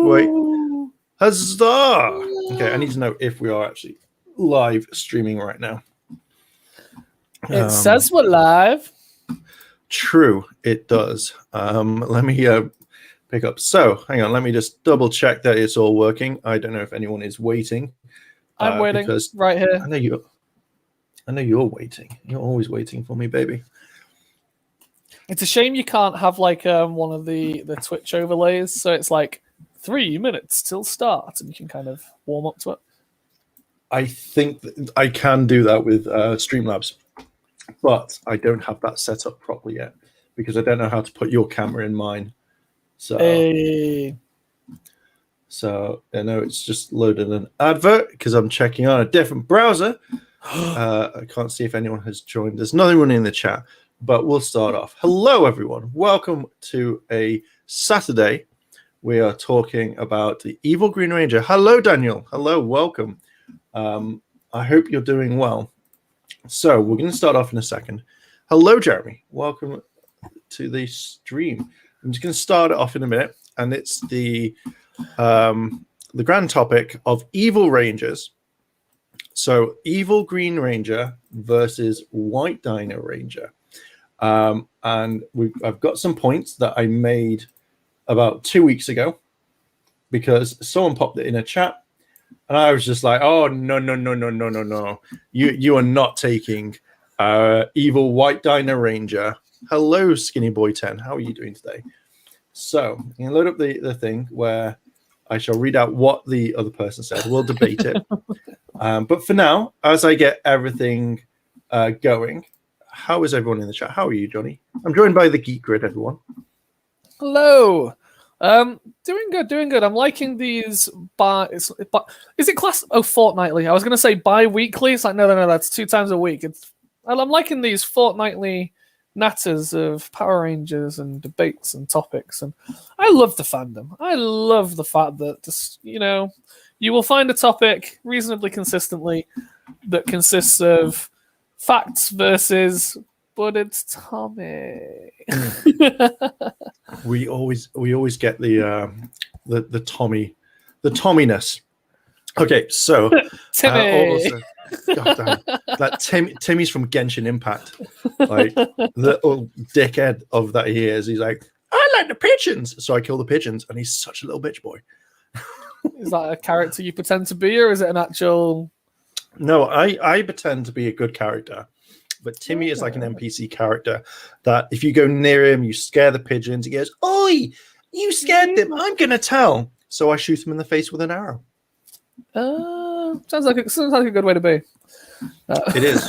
Wait. Huzzah! Okay, I need to know if we are actually live streaming right now. It says we're live. True, it does. Let me pick up. So, hang on, let me just double check that it's all working. I don't know if anyone is waiting. I'm waiting because right here. I know you're waiting. You're always waiting for me, baby. It's a shame you can't have like one of the Twitch overlays, so it's like 3 minutes till start, and you can kind of warm up to it. I think I can do that with Streamlabs, but I don't have that set up properly yet because I don't know how to put your camera in mine. So, so I know it's just loaded an advert because I'm checking on a different browser. I can't see if anyone has joined. There's nothing in the chat, but we'll start off. Hello, everyone. Welcome to a Saturday. We are talking about the Evil Green Ranger. Hello, Daniel. Hello, welcome. I hope you're doing well. So we're going to start off in a second. Hello, Jeremy. Welcome to the stream. I'm just going to start it off in a minute, and it's the grand topic of Evil Rangers. So Evil Green Ranger versus White Dino Ranger. And I've got some points that I made about 2 weeks ago because someone popped it in a chat. And I was just like, oh, no. You are not taking Evil White Dino Ranger. Hello, Skinny Boy 10. How are you doing today? So I'm going to load up the thing where I shall read out what the other person said. We'll debate it. But for now, as I get everything going, how is everyone in the chat? How are you, Johnny? I'm joined by the GeekGrid, everyone. Hello. Doing good. I'm liking these is it class? Oh, fortnightly. I was going to say bi-weekly. It's like, no, that's 2 times a week. I'm liking these fortnightly natters of Power Rangers and debates and topics. And I love the fandom. I love the fact that just, you will find a topic reasonably consistently that consists of facts versus, but it's Tommy. We always get the Tomminess. Okay, so Timmy. Also, God damn, that Timmy's from Genshin Impact, like the old dickhead of that he is. He's like, I like the pigeons, so I kill the pigeons, and he's such a little bitch boy. Is that a character you pretend to be, or is it an actual? No, I pretend to be a good character. But Timmy is like an NPC character that if you go near him, you scare the pigeons. He goes, "Oi, you scared them. I'm going to tell." So I shoot him in the face with an arrow. Sounds like a good way to be. It is.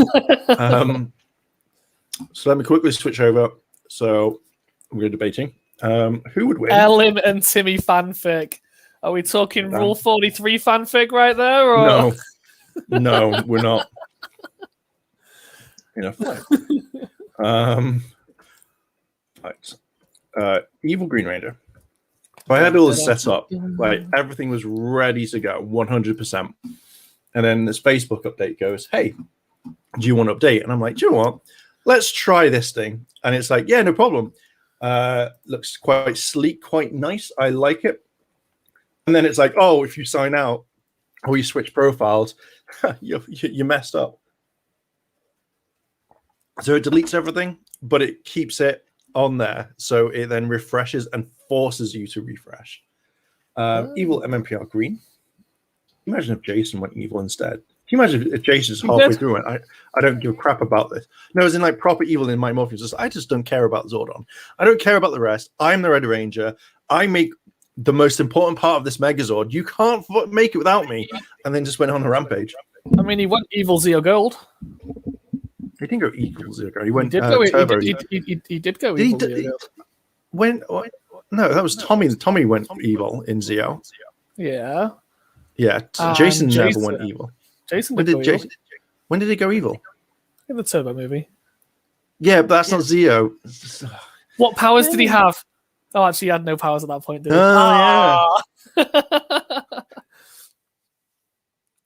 So let me quickly switch over. So we're debating. Who would win? Airlim and Timmy fanfic. Are we talking Rule 43 fanfic right there? Or? No, we're not. Right. Evil Green Ranger. I had all this set up, like everything was ready to go, 100%. And then this Facebook update goes, "Hey, do you want to update?" And I'm like, "Do you know what? Let's try this thing." And it's like, "Yeah, no problem. Looks quite sleek, quite nice. I like it." And then it's like, "Oh, if you sign out or you switch profiles, you messed up." So it deletes everything, but it keeps it on there. So it then refreshes and forces you to refresh. Evil MMPR green. Imagine if Jason went evil instead. Can you imagine if Jason's halfway through it? I don't give a crap about this. No, as in like proper evil in my Morpheus. I just don't care about Zordon. I don't care about the rest. I'm the Red Ranger. I make the most important part of this Megazord. You can't make it without me. And then just went on a rampage. I mean, he went evil Zeo Gold. He didn't go equal Zero. He went Turbo. He did go evil. No, that was Tommy. Tommy went evil in Zeo. Yeah. Yeah. Jason never went evil. Jason when did Jason? When did he go evil? In the Turbo movie. Yeah, but that's not Zeo. What powers did he have? Oh, actually, he had no powers at that point, did he? Yeah.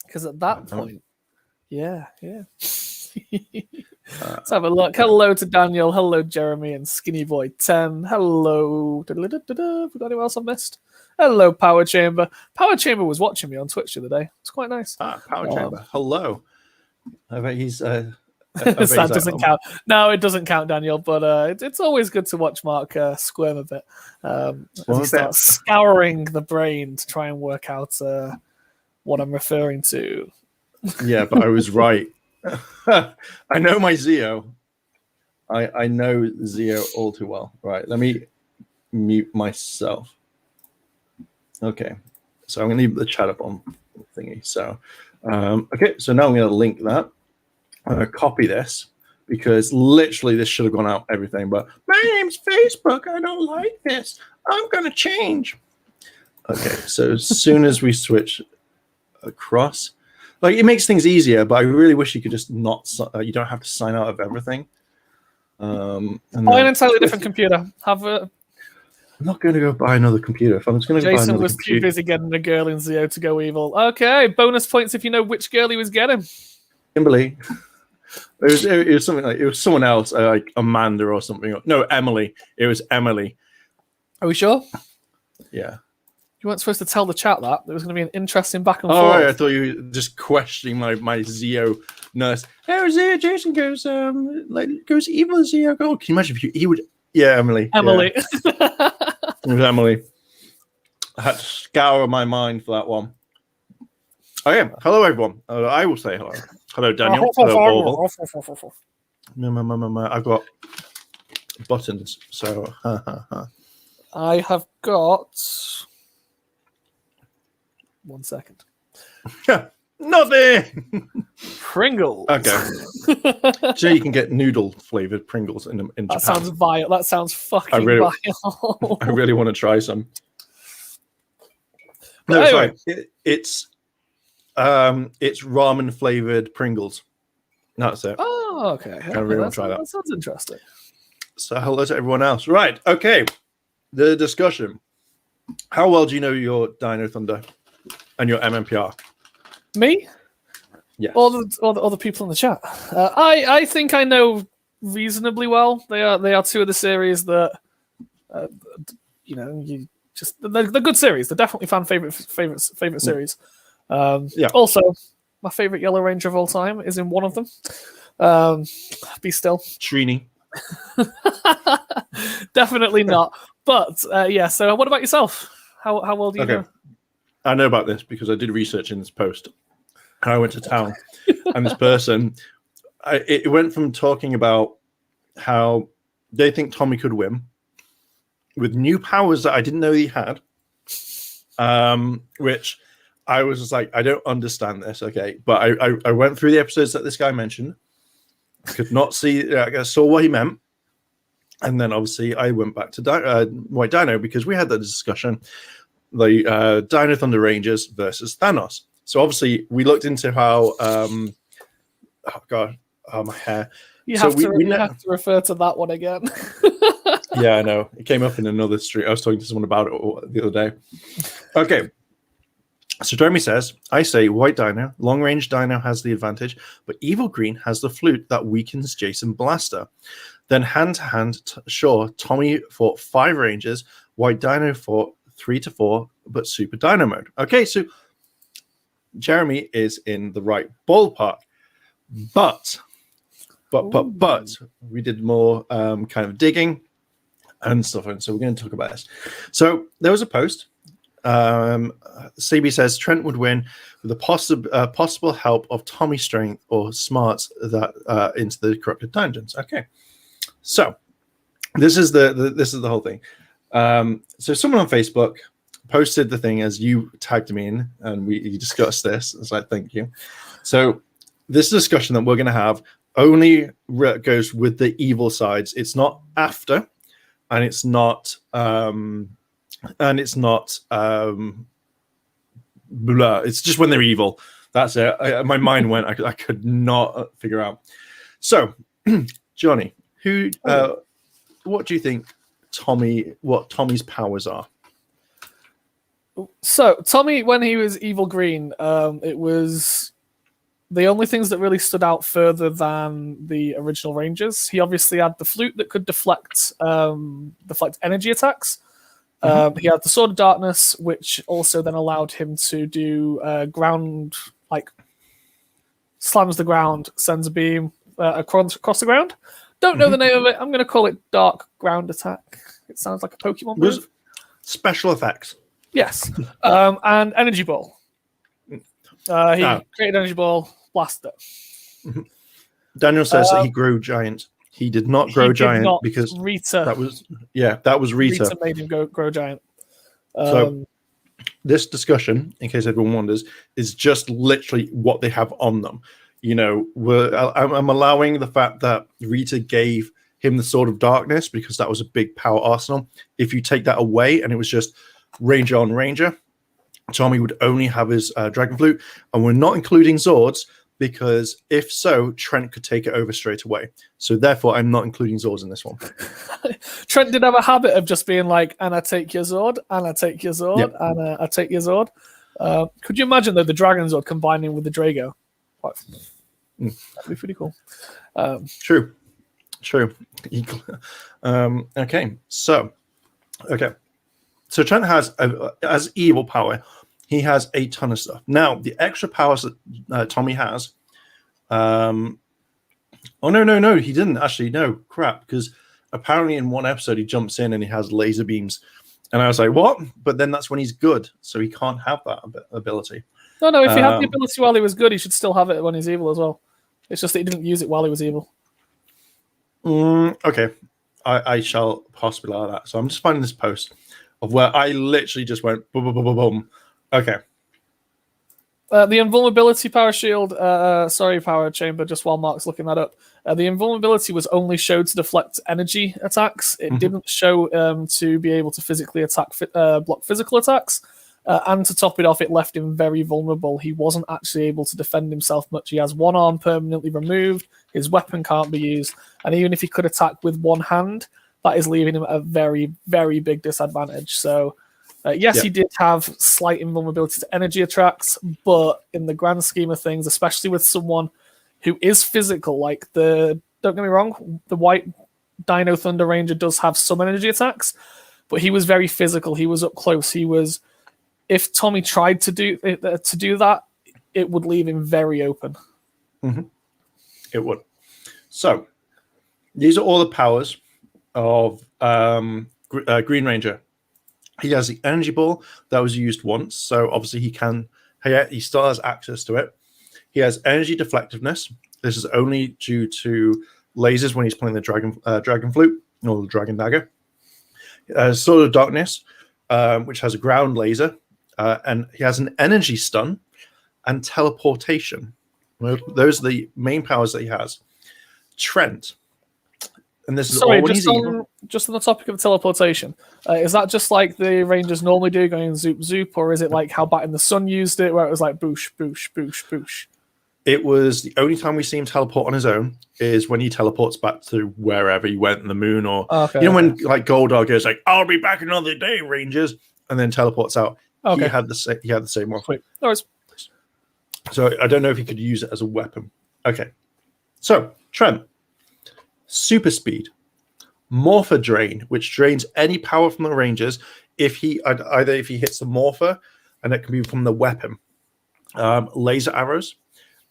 Because at that point, yeah. Let's have a look. Hello to Daniel. Hello, Jeremy and Skinny Boy 10. Hello. Have we got anyone else I missed? Hello, Power Chamber. Power Chamber was watching me on Twitch the other day. It's quite nice. Power Chamber. Hello. I bet he's. That doesn't count. No, it doesn't count, Daniel. But it's always good to watch Mark squirm a bit as he starts scouring the brain to try and work out what I'm referring to. Yeah, but I was right. I know my Zeo. I know Zeo all too well. Right, let me mute myself. Okay, so I'm going to leave the chat up on thingy. So, okay, so now I'm going to link that. I'm going to copy this because literally this should have gone out everything. But my name's Facebook. I don't like this. I'm going to change. Okay, so as soon as we switch across, like it makes things easier, but I really wish you could just not. You don't have to sign out of everything. Buy an entirely different computer. I'm not going to go buy another computer. If I'm just going to buy Jason another was computer. too busy getting a girl in Zeo to go evil. Okay, bonus points if you know which girl he was getting. Kimberly. It was something like it was someone else, like Amanda or something. No, Emily. It was Emily. Are we sure? Yeah. You weren't supposed to tell the chat that. There was going to be an interesting back and Oh, forth. right, I thought you were just questioning my Zeo nurse. Oh, Zeo Jason goes goes evil Zeo. Go. Can you imagine if he would? Yeah, Emily. Emily. Yeah. It was Emily. I had to scour my mind for that one. Oh yeah. Hello everyone. I will say hello. Hello Daniel. Hello Orville. I've got buttons. So I have got 1 second. Nothing. Pringles. Okay. So you can get noodle flavored Pringles in Japan. That sounds vile. That sounds fucking vile. I really want to try some. No, anyway. it's ramen flavored Pringles. That's it. Oh, okay. I really want to try that. That sounds interesting. So hello to everyone else. Right. Okay. The discussion. How well do you know your Dino Thunder and your MMPR? Me? Yeah. All the other people in the chat. I think I know reasonably well. They are two of the series that they're good series. They're definitely fan favorite series. Yeah. Also, my favorite Yellow Ranger of all time is in one of them. Be still. Trini. Definitely not. But yeah. So, what about yourself? How well do you know? I know about this because I did research in this post. And I went to town, and this person, it went from talking about how they think Tommy could win with new powers that I didn't know he had, which I was just like, I don't understand this. Okay, but I went through the episodes that this guy mentioned, could not see, I saw what he meant, and then obviously I went back to White Dino because we had that discussion, the Dino Thunder Rangers versus Thanos. So obviously we looked into how my hair. You have to refer to that one again. Yeah, I know. It came up in another stream. I was talking to someone about it the other day. Okay. So Jeremy says, I say White Dino, Long Range Dino has the advantage, but Evil Green has the flute that weakens Jason Blaster. Then hand to hand, sure, Tommy fought 5 Rangers, White Dino fought 3 to 4, but Super Dino mode. Okay, so Jeremy is in the right ballpark, but we did more kind of digging and stuff, and so we're going to talk about this. So there was a post. CB says Trent would win with the possible help of Tommy's strength or smarts that into the corrupted dungeons. Okay, so this is the whole thing. So someone on Facebook posted the thing as you tagged me in, and we discussed this. It's like, thank you. So this discussion that we're going to have only goes with the evil sides. It's not after, and it's not blah. It's just when they're evil. That's it. My mind went. I could not figure out. So, Johnny, what do you think what Tommy's powers are? So Tommy, when he was Evil Green, it was the only things that really stood out further than the original Rangers. He obviously had the flute that could deflect energy attacks. He had the Sword of Darkness, which also then allowed him to do ground, like slams the ground, sends a beam across the ground. Don't know the name of it. I'm going to call it Dark Ground Attack. It sounds like a Pokemon move. Special effects. Yes. And Energy Ball. He created Energy Ball, blasted it. Daniel says that he grew giant. He did not grow giant because Rita. That was Rita. Rita made him grow giant. So this discussion, in case everyone wonders, is just literally what they have on them. You know, I'm allowing the fact that Rita gave him the Sword of Darkness because that was a big power arsenal. If you take that away and it was just Ranger on Ranger, Tommy would only have his Dragon Flute, and we're not including Zords because if so, Trent could take it over straight away. So therefore, I'm not including Zords in this one. Trent did have a habit of just being like, and I take your Zord, and I take your Zord, Yep. and I take your Zord. Could you imagine, though, the Dragon Zord combining with the Drago? That'd be pretty cool. True. Okay. So Trent has evil power. He has a ton of stuff. Now, the extra powers that Tommy has. Oh no, he didn't actually. No, crap. Because apparently in one episode he jumps in and he has laser beams, and I was like, what? But then that's when he's good, so he can't have that ability. No. If he had the ability while he was good, he should still have it when he's evil as well. It's just that he didn't use it while he was evil. Okay, I shall possibly allow that. So I'm just finding this post of where I literally just went boom, boom, boom, boom, boom. Okay. The invulnerability power shield, power chamber, just while Mark's looking that up. The invulnerability was only showed to deflect energy attacks. It didn't show to be able to physically block physical attacks. And to top it off, it left him very vulnerable. He wasn't actually able to defend himself much. He has one arm permanently removed. His weapon can't be used. And even if he could attack with one hand, that is leaving him at a very, very big disadvantage. So, yes, he did have slight invulnerability to energy attacks, but in the grand scheme of things, especially with someone who is physical, like don't get me wrong, the white Dino Thunder Ranger does have some energy attacks, but he was very physical. He was up close. If Tommy tried to do that, it would leave him very open. It would. So these are all the powers of Green Ranger. He has the energy ball that was used once, so obviously he still has access to it. He has energy deflectiveness. This is only due to lasers when he's playing the dragon flute or the dragon dagger. Sword of Darkness, which has a ground laser, and he has an energy stun and teleportation. Those are the main powers that he has. Trent. And this is all when he's evil. Just on the topic of teleportation, is that just like the Rangers normally do, going zoop zoop, or is it like how Bat in the Sun used it, where it was like boosh boosh boosh boosh? It was the only time we see him teleport on his own is when he teleports back to wherever he went in the moon, or when like Goldar goes like, "I'll be back another day, Rangers," and then teleports out. He had the same one. Sweet. No worries. So I don't know if he could use it as a weapon. Okay, so Trent. Super speed, morpher drain, which drains any power from the Rangers if he hits the morpher, and it can be from the weapon. Laser arrows,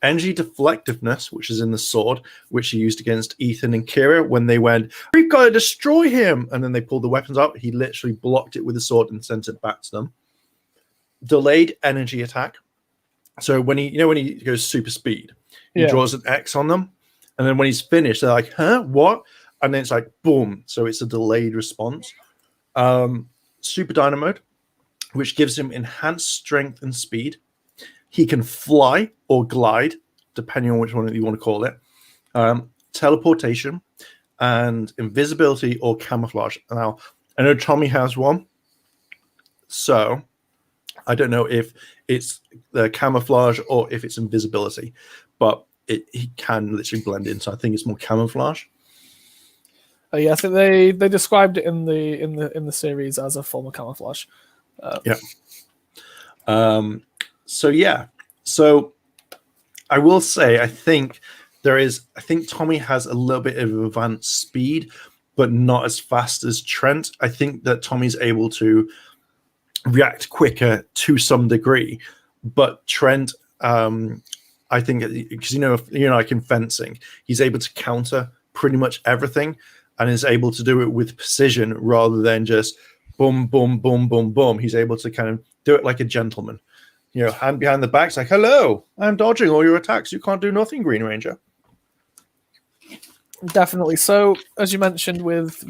energy deflectiveness, which is in the sword, which he used against Ethan and Kira when they went, "We've got to destroy him," and then they pulled the weapons out. He literally blocked it with the sword and sent it back to them. Delayed energy attack. So when he goes super speed, he draws an X on them. And then when he's finished, they're like, huh, what? And then it's like, boom. So it's a delayed response. Super Dino mode, which gives him enhanced strength and speed. He can fly or glide, depending on which one you want to call it. Teleportation and invisibility or camouflage. Now, I know Tommy has one. So I don't know if it's the camouflage or if it's invisibility. But he can literally blend in, so I think it's more camouflage. I think they described it in the series as a form of camouflage. So I will say I think Tommy has a little bit of advanced speed but not as fast as Trent. I think that Tommy's able to react quicker to some degree, but Trent, I think, because like in fencing, he's able to counter pretty much everything and is able to do it with precision rather than just boom, boom, boom, boom, boom. He's able to kind of do it like a gentleman. Hand behind the back, it's like, hello, I'm dodging all your attacks. You can't do nothing, Green Ranger. Definitely. So, as you mentioned, with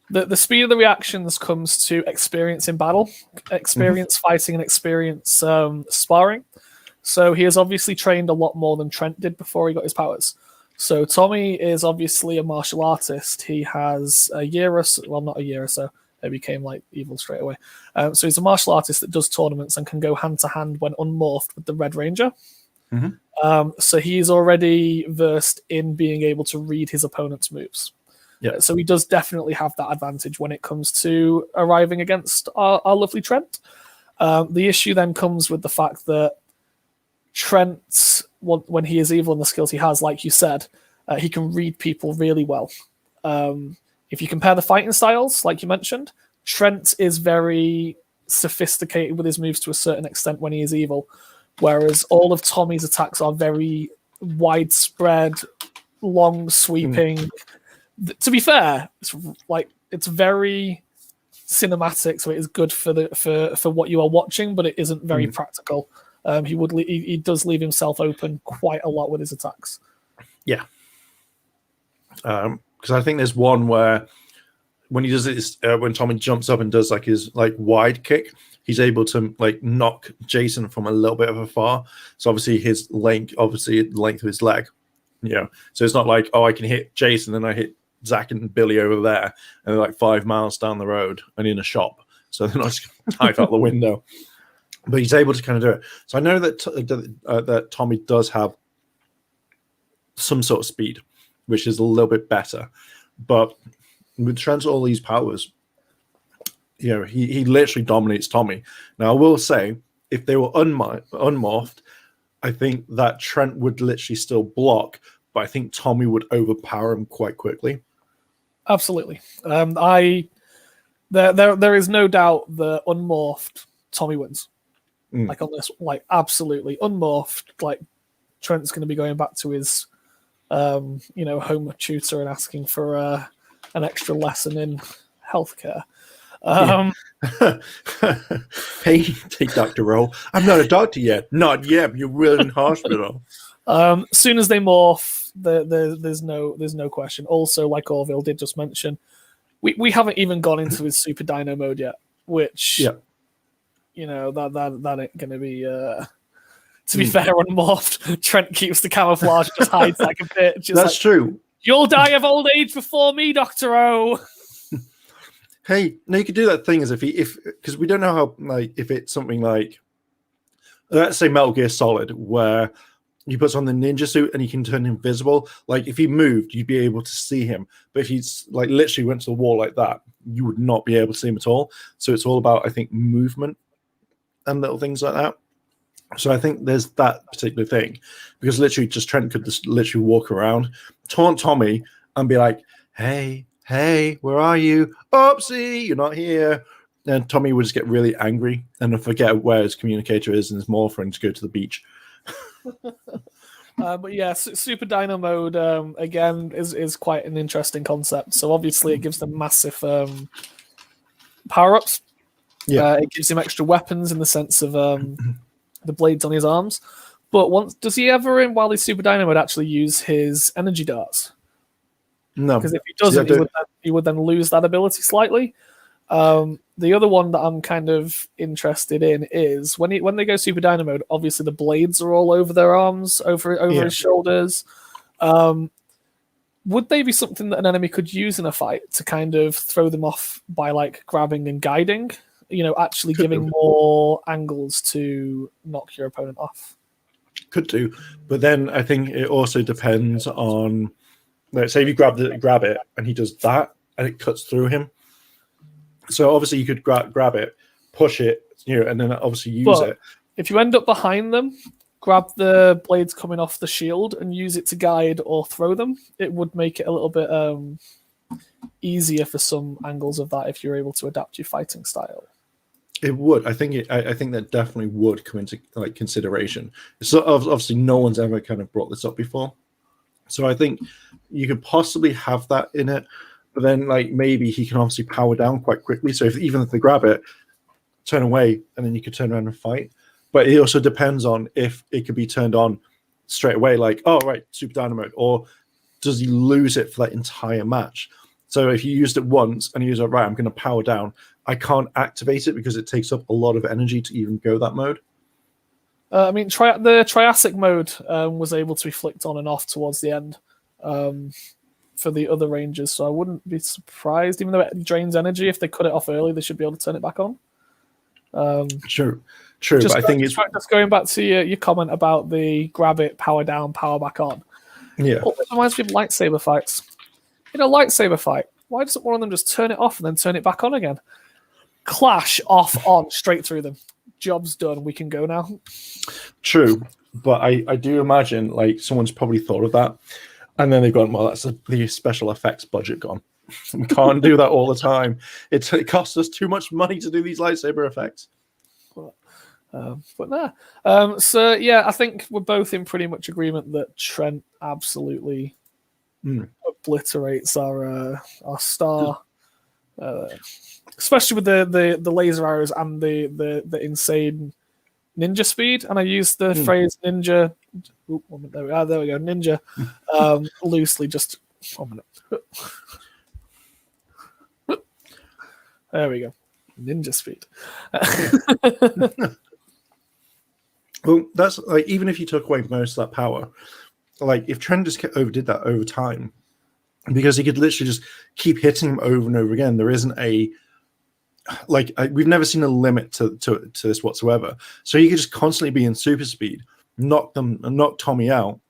the speed of the reactions comes to experience in battle, experience fighting, and experience sparring. So he has obviously trained a lot more than Trent did before he got his powers. So Tommy is obviously a martial artist. He has a year or so, well, not a year or so. He became like evil straight away. So he's a martial artist that does tournaments and can go hand to hand when unmorphed with the Red Ranger. So he's already versed in being able to read his opponent's moves. Yeah. So he does definitely have that advantage when it comes to arriving against our lovely Trent. The issue then comes with the fact that Trent, when he is evil and the skills he has, like you said, he can read people really well. If you compare the fighting styles, like you mentioned, Trent is very sophisticated with his moves to a certain extent when he is evil, whereas all of Tommy's attacks are very widespread, long, sweeping. To be fair, it's very cinematic, so it is good for what you are watching, but it isn't very practical. He does leave himself open quite a lot with his attacks. Yeah. Because I think there's one where when he does it, when Tommy jumps up and does like his wide kick, he's able to knock Jason from a little bit of afar. So obviously the length of his leg. So it's not like, oh, I can hit Jason and I hit Zach and Billy over there, and they're like 5 miles down the road and in a shop. So they're not just going to dive out the window. But he's able to kind of do it. So I know that that Tommy does have some sort of speed, which is a little bit better. But with Trent's all these powers, he literally dominates Tommy. Now, I will say, if they were unmorphed, I think that Trent would literally still block, but I think Tommy would overpower him quite quickly. Absolutely. There is no doubt that unmorphed Tommy wins. On this, absolutely unmorphed. Trent's going to be going back to his, home tutor and asking for an extra lesson in healthcare. Hey, take Dr. Roll. I'm not a doctor yet. Not yet. You're in hospital. Soon as they morph, there's no question. Also, like Orville did just mention, we haven't even gone into his Super Dino mode yet, which that ain't gonna be. To be fair, unmorphed, Trent keeps the camouflage, just hides like a bitch. That's true. You'll die of old age before me, Dr. O. Hey, no, you could do that thing as because we don't know how, if it's something like, let's say Metal Gear Solid, where he puts on the ninja suit and he can turn invisible. If he moved, you'd be able to see him. But if he's literally went to the wall like that, you would not be able to see him at all. So it's all about, I think, movement and little things like that. So I think there's that particular thing, because literally just Trent could just literally walk around, taunt Tommy, and be like, hey, where are you? Oopsie, you're not here. And Tommy would just get really angry and forget where his communicator is and is more for him to go to the beach. But yeah, Super Dino mode again is quite an interesting concept. So obviously it gives them massive power-ups. Yeah, it gives him extra weapons in the sense of the blades on his arms. But does he ever, while he's Super Dino mode, actually use his energy darts? No, because if he doesn't, he would then lose that ability slightly. The other one that I'm kind of interested in is when they go Super Dino mode, obviously the blades are all over their arms, over his shoulders. Would they be something that an enemy could use in a fight to kind of throw them off by grabbing and guiding? Actually giving more angles to knock your opponent off. Could do, but then I think it also depends on. Say if you grab it and he does that and it cuts through him. So obviously you could grab it, push it, and then obviously use it. If you end up behind them, grab the blades coming off the shield and use it to guide or throw them, it would make it a little bit easier for some angles of that if you're able to adapt your fighting style. It would. I think that definitely would come into like consideration. So obviously, no one's ever kind of brought this up before, so I think you could possibly have that in it. But then, like maybe he can obviously power down quite quickly. So even if they grab it, turn away, and then you could turn around and fight. But it also depends on if it could be turned on straight away, like oh right, super dino mode, or does he lose it for that entire match? So if you used it once and you use it right, I'm going to power down. I can't activate it because it takes up a lot of energy to even go that mode. I mean, the Triassic mode was able to be flicked on and off towards the end for the other Rangers, so I wouldn't be surprised, even though it drains energy, if they cut it off early, they should be able to turn it back on. True. But I think it's just going back to your comment about the grab it, power down, power back on. Yeah. Oh, it reminds me of lightsaber fights. In a lightsaber fight, why doesn't one of them just turn it off and then turn it back on again? Clash, off, on, straight through them. Job's done. We can go now. True, but I do imagine like someone's probably thought of that, and then they've gone, well, that's the special effects budget gone. We can't do that all the time. It costs us too much money to do these lightsaber effects. But no. So yeah, I think we're both in pretty much agreement that Trent absolutely obliterates our star. Especially with the laser arrows and the insane ninja speed, and I use the phrase ninja. There we go, ninja. Loosely, just 1 minute. There we go, ninja speed. Well, that's like even if you took away most of that power, like if Trent just overdid that over time, because he could literally just keep hitting him over and over again. There isn't we've never seen a limit to this whatsoever. So he could just constantly be in super speed, knock Tommy out,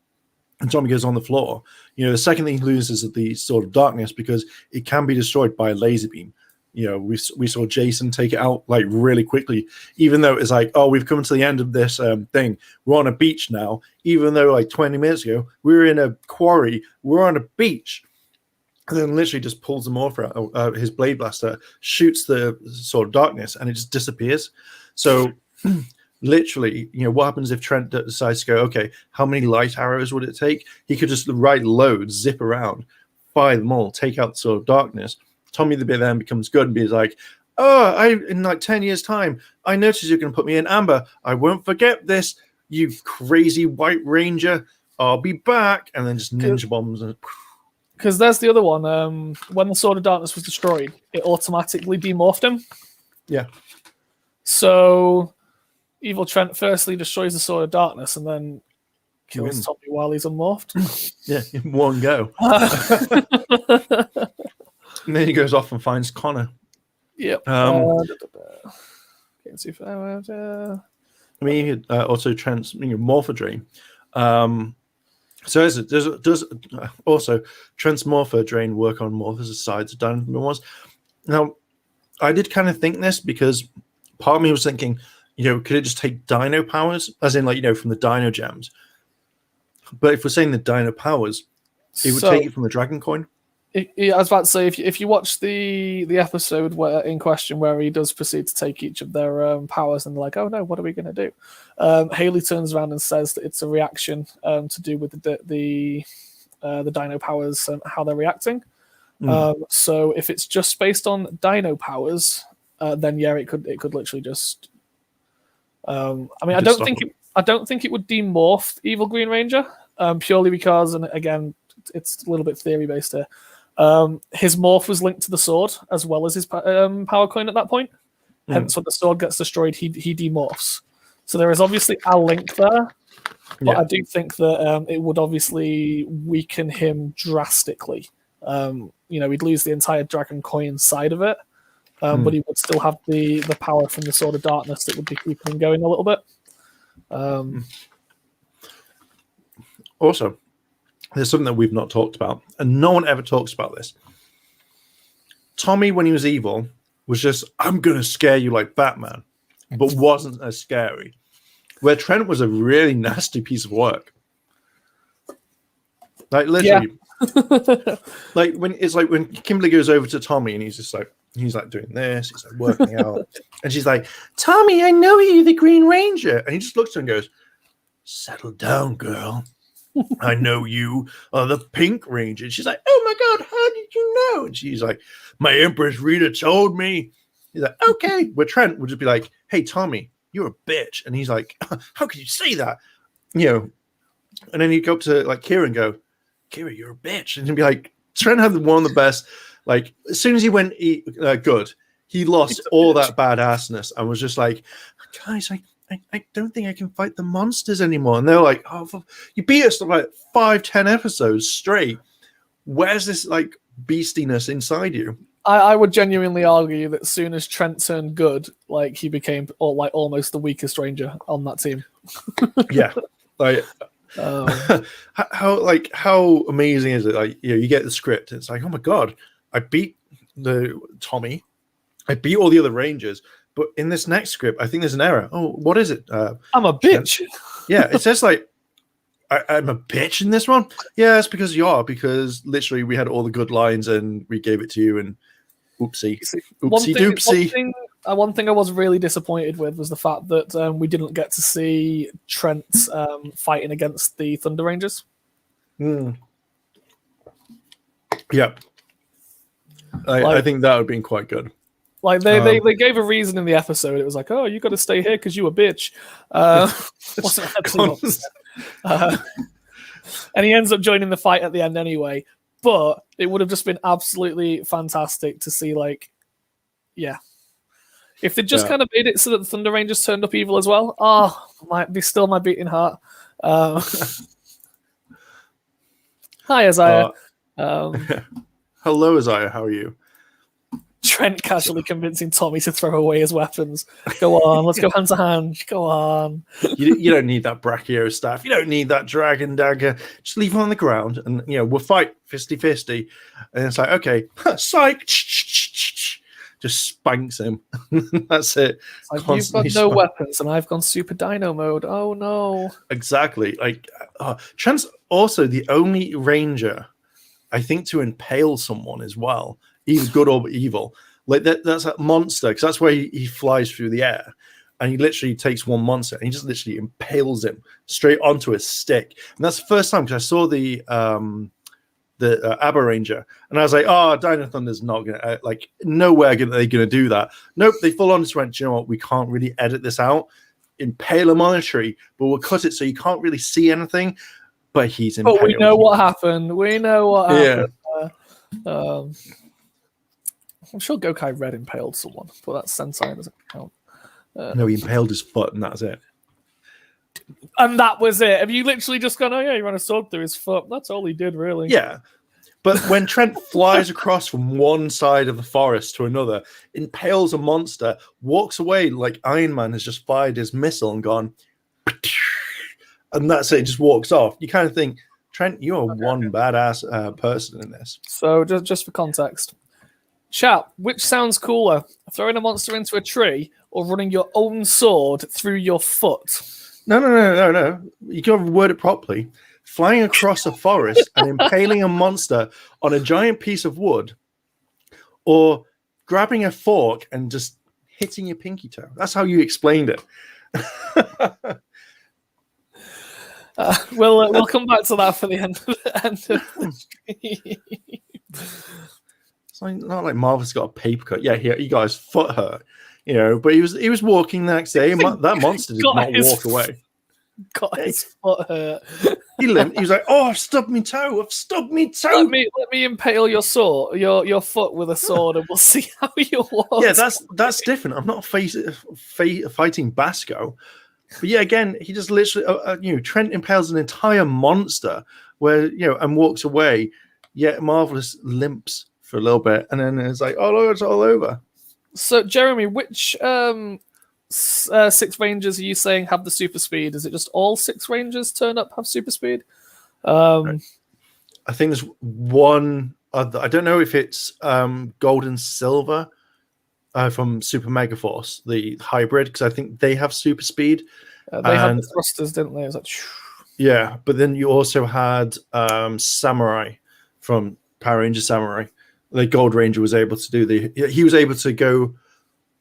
and Tommy goes on the floor. You know, the second thing he loses is the Sword of Darkness because it can be destroyed by a laser beam. You know, we saw Jason take it out like really quickly, even though it's like, oh, we've come to the end of this thing. We're on a beach now, even though like 20 minutes ago we were in a quarry. We're on a beach. And then literally just pulls the morpher out, his blade blaster, shoots the Sword of Darkness, and it just disappears. So literally, you know, what happens if Trent decides to go, okay, how many light arrows would it take? He could just right load, zip around, fire them all, take out the Sword of Darkness. Tommy the Bit then becomes good and be like, oh, in like 10 years' time, I noticed you're going to put me in amber. I won't forget this, you crazy White Ranger. I'll be back. And then just ninja bombs and... Because there's the other one. When the Sword of Darkness was destroyed, it automatically demorphed him. Yeah. So Evil Trent firstly destroys the Sword of Darkness and then kills Tommy while he's unmorphed. Yeah, in one go. And then he goes off and finds Connor. Yep. I mean, also Trent's Morpher Drain. So does also Trent's Morpher Drain work on Morphers aside to Dino ones? Now, I did kind of think this because part of me was thinking, you know, could it just take Dino powers, as in like, you know, from the Dino gems? But if we're saying the Dino powers, it would take it from the Dragon Coin. I was about to say, if you watch the episode in question where he does proceed to take each of their powers and they're like, oh no, what are we going to do? Haley turns around and says that it's a reaction to do with the Dino powers and how they're reacting. So if it's just based on Dino powers, then yeah, it could literally just. I mean, I don't think it would demorph Evil Green Ranger purely because, and again, it's a little bit theory based here. His morph was linked to the sword as well as his power coin at that point. Hence, when the sword gets destroyed, he demorphs. So there is obviously a link there, but I do think that it would obviously weaken him drastically. You know, he'd lose the entire Dragon Coin side of it, but he would still have the power from the Sword of Darkness that would be keeping him going a little bit. Also, there's something that we've not talked about, and no one ever talks about this. Tommy, when he was evil, was just, I'm going to scare you like Batman, but wasn't as scary. Where Trent was a really nasty piece of work. Like, literally, Like when Kimberly goes over to Tommy and he's like doing this, he's like working out, and she's like, Tommy, I know you're the Green Ranger, and he just looks at her and goes, settle down, girl. I know you are the Pink Ranger. And she's like, oh my God, how did you know? And she's like, my Empress Rita told me. He's like, okay. Where Trent would just be like, hey, Tommy, you're a bitch. And he's like, how could you say that? And then he'd go up to like Kira and go, Kira, you're a bitch. And he'd be like, Trent had one of the best, like, as soon as he went good, he lost all that badassness and was just like, guys, I don't think I can fight the monsters anymore. And they're like, oh, you beat us for like 5-10 episodes straight. Where's this like beastiness inside you? I would genuinely argue that as soon as Trent turned good, like he became almost the weakest ranger on that team. Yeah. Like how amazing is it? Like, you get the script, and it's like, oh my God, I beat Tommy. I beat all the other rangers. But in this next script, I think there's an error. Oh, what is it? I'm a bitch. Yeah, it says like, I'm a bitch in this one. Yeah, it's because you are, because literally we had all the good lines and we gave it to you and oopsie doopsie. One thing I was really disappointed with was the fact that we didn't get to see Trent fighting against the Thunder Rangers. Yeah. I think that would have been quite good. Like they gave a reason in the episode. It was like, oh, you got to stay here because you a bitch. Wasn't actually what was said. And he ends up joining the fight at the end anyway. But it would have just been absolutely fantastic to see, like, if they just kind of made it so that the Thunder Rangers turned up evil as well. Oh, might be still my beating heart. Hi, Isaiah. Hello, Isaiah. How are you? Trent casually convincing Tommy to throw away his weapons. Go on, let's go hand to hand. Go on. You don't need that Brachio staff. You don't need that dragon dagger. Just leave him on the ground and, we'll fight fisty. And it's like, okay, psych. Just spanks him. That's it. Like, you've got no weapons and I've gone Super Dino mode. Oh, no. Exactly. Like, Trent's also the only ranger, I think, to impale someone as well. Either good or evil. Like that's a monster, because that's where he flies through the air, and he literally takes one monster and he just literally impales him straight onto a stick. And that's the first time, because I saw the ABBA Ranger, and I was like, oh, Dino Thunder's not gonna nowhere are they gonna do that. Nope, they full on just went, you know what, we can't really edit this out, impale him on a tree, but we'll cut it so you can't really see anything, but he's impaled. But we know what happened. Yeah. I'm sure Gokai Red impaled someone, but that Sensei doesn't count. No, he impaled his foot, and that's it. And that was it. Have you literally just gone, oh yeah, he ran a sword through his foot? That's all he did, really. Yeah. But when Trent flies across from one side of the forest to another, impales a monster, walks away like Iron Man has just fired his missile and gone, and that's it, just walks off. You kind of think, Trent, you are one badass person in this. So just for context, chat, which sounds cooler, throwing a monster into a tree or running your own sword through your foot? No. You got to word it properly. Flying across a forest and impaling a monster on a giant piece of wood, or grabbing a fork and just hitting your pinky toe. That's how you explained it. We'll come back to that for the end of the stream. It's not like Marvel's got a paper cut. Yeah, he got his foot hurt, but he was walking the next day. And that monster did not walk away. Got his foot hurt. He limped. He was like, "Oh, I've stubbed me toe. I've stubbed me toe. Let me impale your sword, your foot with a sword, and we'll see how you walk." Yeah, that's different. I'm not fighting Basco. But yeah, again, he just literally, Trent impales an entire monster where, and walks away. Yet Marvelous limps for a little bit, and then it's like, oh, it's all over. So, Jeremy, which 6 Rangers are you saying have the super speed? Is it just all 6 Rangers turn up have super speed? I think there's one other. I don't know if it's Gold and Silver from Super Mega Force, the hybrid, because I think they have super speed. They had the thrusters, didn't they? It was like, yeah, but then you also had Samurai from Power Ranger Samurai. The Gold Ranger was able to do he was able to go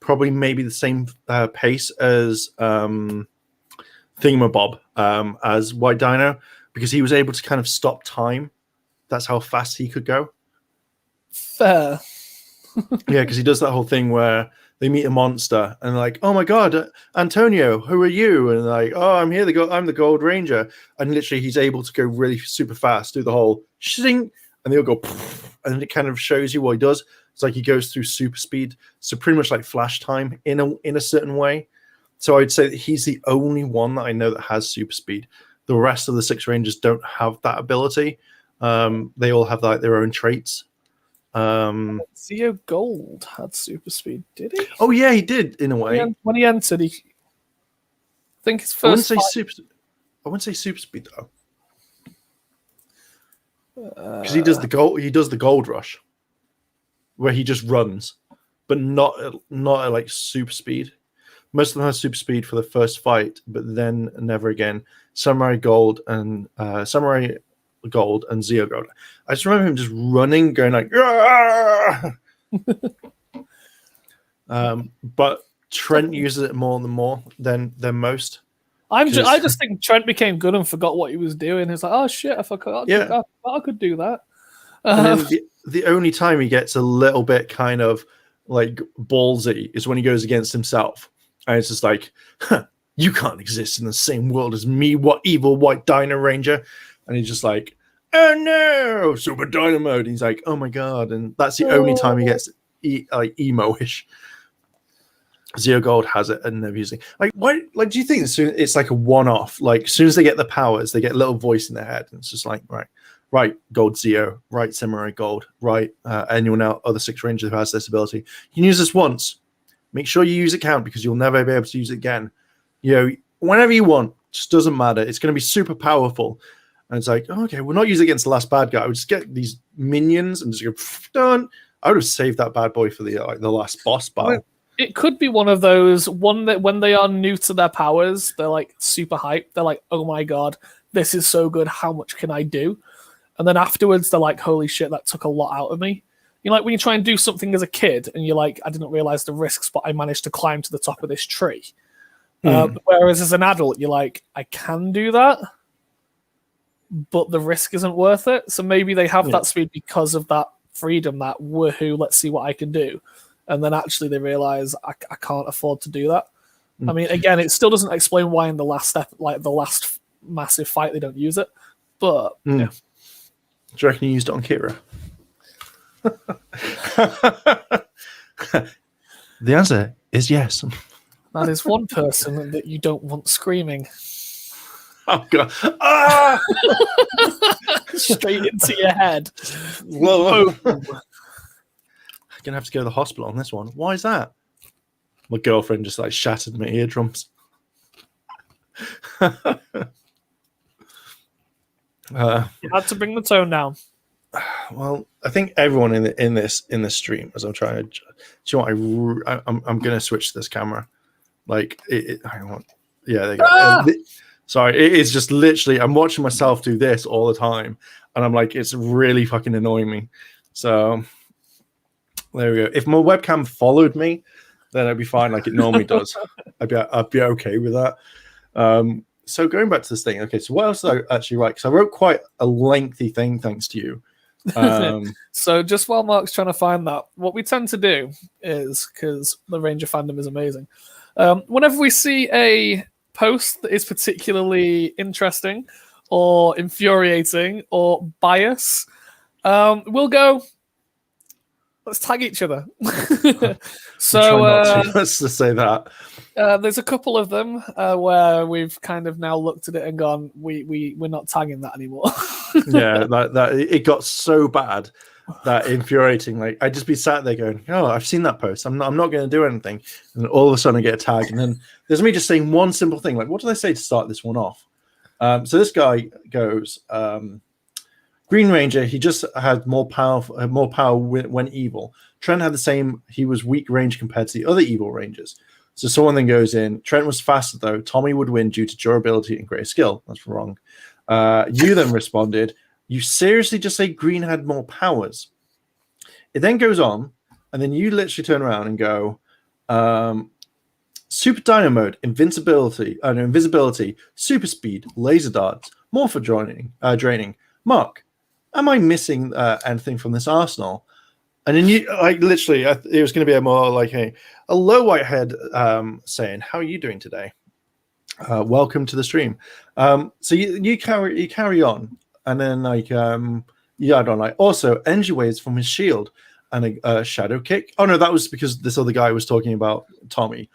probably maybe the same pace as Thingamabob as White Dino, because he was able to kind of stop time. That's how fast he could go. Fair. Yeah, because he does that whole thing where they meet a monster and they're like, "Oh my god, Antonio, who are you?" And they're like, "Oh, I'm here. I'm the Gold Ranger." And literally, he's able to go really super fast, do the whole shing, and they'll go, and it kind of shows you what he does. It's like he goes through super speed, so pretty much like Flash time in a certain way. So I'd say that he's the only one that I know that has super speed. The rest of the 6 Rangers don't have that ability. They all have like their own traits. Zeo Gold had super speed, did he? Oh yeah, he did in a way. When he entered, I think his first. I wouldn't say super speed though, because he does the gold rush, where he just runs, but not at like super speed. Most of them have super speed for the first fight, but then never again. Samurai Gold and Zeo Gold. I just remember him just running, going like, but Trent uses it more than most. I just think Trent became good and forgot what he was doing. He's like, oh shit, I forgot. Yeah, I could do that. And then the only time he gets a little bit kind of like ballsy is when he goes against himself. And it's just like, you can't exist in the same world as me, what evil White Dino Ranger. And he's just like, oh no, Super Dino mode. And he's like, oh my god. And that's the only time he gets like emo-ish. Zeo Gold has it and never using. Like, why? Like, do you think it's like a one-off? Like, as soon as they get the powers, they get a little voice in their head, and it's just like, right, Gold Zeo, right, Samurai Gold, right, anyone else, other 6 Rangers who has this ability. You can use this once. Make sure you use it count, because you'll never be able to use it again. You know, whenever you want, just doesn't matter. It's going to be super powerful. And it's like, okay, we'll not use it against the last bad guy. I would just get these minions and just go, done. I would have saved that bad boy for the last boss battle. It could be one of those, one that when they are new to their powers, they're like super hyped. They're like, oh my god, this is so good. How much can I do? And then afterwards, they're like, holy shit, that took a lot out of me. You know, like when you try and do something as a kid and you're like, I didn't realize the risks, but I managed to climb to the top of this tree. Whereas as an adult, you're like, I can do that, but the risk isn't worth it. So maybe they have that speed because of that freedom, that woohoo, let's see what I can do. And then actually they realize I can't afford to do that. I mean, again, it still doesn't explain why in the last step, like the last massive fight, they don't use it. But yeah. Do you reckon you used it on Kira? The answer is yes. That is one person that you don't want screaming. Oh god! Ah! Straight into your head. Whoa! I'm gonna have to go to the hospital on this one. Why is that? My girlfriend just like shattered my eardrums. You had to bring the tone down. Well, I think everyone in this stream, as I'm trying to, do you know what? I'm going to switch this camera. Like, hang on. Yeah, there you go. Sorry, it is just literally, I'm watching myself do this all the time, and I'm like, it's really fucking annoying me. So there we go. If my webcam followed me, then I'd be fine, like it normally does. I'd be okay with that. So going back to this thing, okay. So what else did I actually write? Because I wrote quite a lengthy thing, thanks to you. So just while Mark's trying to find that, what we tend to do is, because the Ranger fandom is amazing, whenever we see a post that is particularly interesting or infuriating or bias, we'll go, let's tag each other. So let's just say that there's a couple of them where we've kind of now looked at it and gone, we're not tagging that anymore. Yeah, that it got so bad, that infuriating. Like I'd just be sat there going, "Oh, I've seen that post. I'm not going to do anything." And all of a sudden, I get a tag, and then there's me just saying one simple thing, like, "What did I say to start this one off?" So this guy goes, "Green Ranger. He just had more power when evil. Trent had the same. He was weak range compared to the other evil Rangers." So someone then goes in, Trent was faster though. Tommy would win due to durability and greater skill. That's wrong. You then responded, You seriously just say green had more powers? It then goes on, and then you literally turn around and go, Super Dino mode, invisibility, super speed, laser darts, morpher draining. Mark, am I missing anything from this arsenal? And then you literally, it was going to be a more like a low whitehead saying, "How are you doing today? Welcome to the stream." So you carry on, and then you add on also energy waves from his shield and a shadow kick. Oh no, that was because this other guy was talking about Tommy.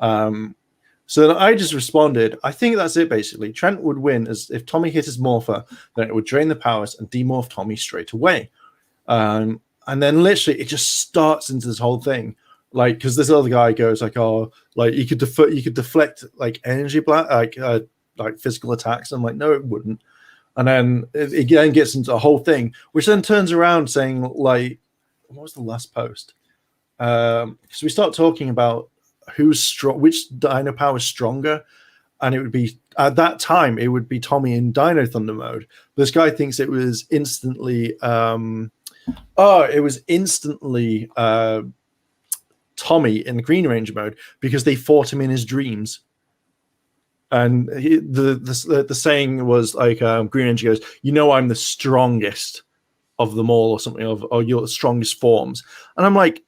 So then I just responded, I think that's it basically. Trent would win as if Tommy hit his morpher, then it would drain the powers and demorph Tommy straight away. And then literally it just starts into this whole thing. Because this other guy goes you could deflect energy physical attacks. I'm like, no, it wouldn't. And then it again gets into a whole thing, which then turns around saying what was the last post? So we start talking about who's strong, which Dino power is stronger, and it would be at that time it would be Tommy in Dino Thunder mode. This guy thinks it was instantly Tommy in the Green Ranger mode because they fought him in his dreams. And the saying was Green Ranger goes, I'm the strongest of them all, or something, or your strongest forms. And I'm like,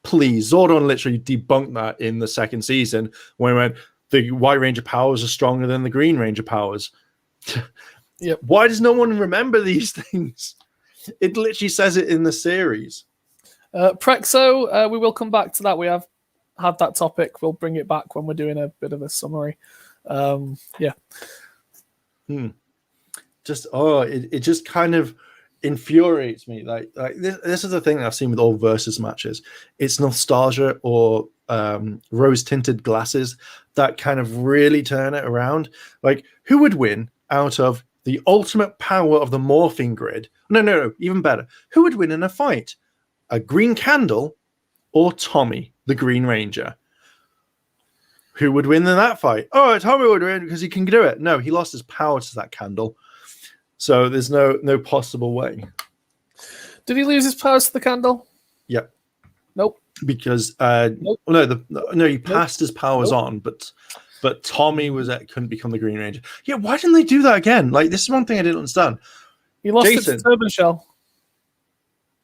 please, Zordon literally debunked that in the second season when he went, the White Ranger powers are stronger than the Green Ranger powers. Yep. Why does no one remember these things? It literally says it in the series. Prexo, we will come back to that. We have had that topic. We'll bring it back when we're doing a bit of a summary. Yeah. It just kind of infuriates me. This is the thing I've seen with all versus matches. It's nostalgia or rose tinted glasses that kind of really turn it around. Who would win out of the ultimate power of the morphing grid? No, even better. Who would win in a fight? A green candle or Tommy, the Green Ranger? Who would win in that fight? Oh, Tommy would win because he can do it. No, he lost his power to that candle. So there's no possible way. Did he lose his powers to the candle? Yep. Nope. Because nope. he passed his powers on, but Tommy couldn't become the Green Ranger. Yeah, why didn't they do that again? This is one thing I didn't understand. He lost it to Turban Shell.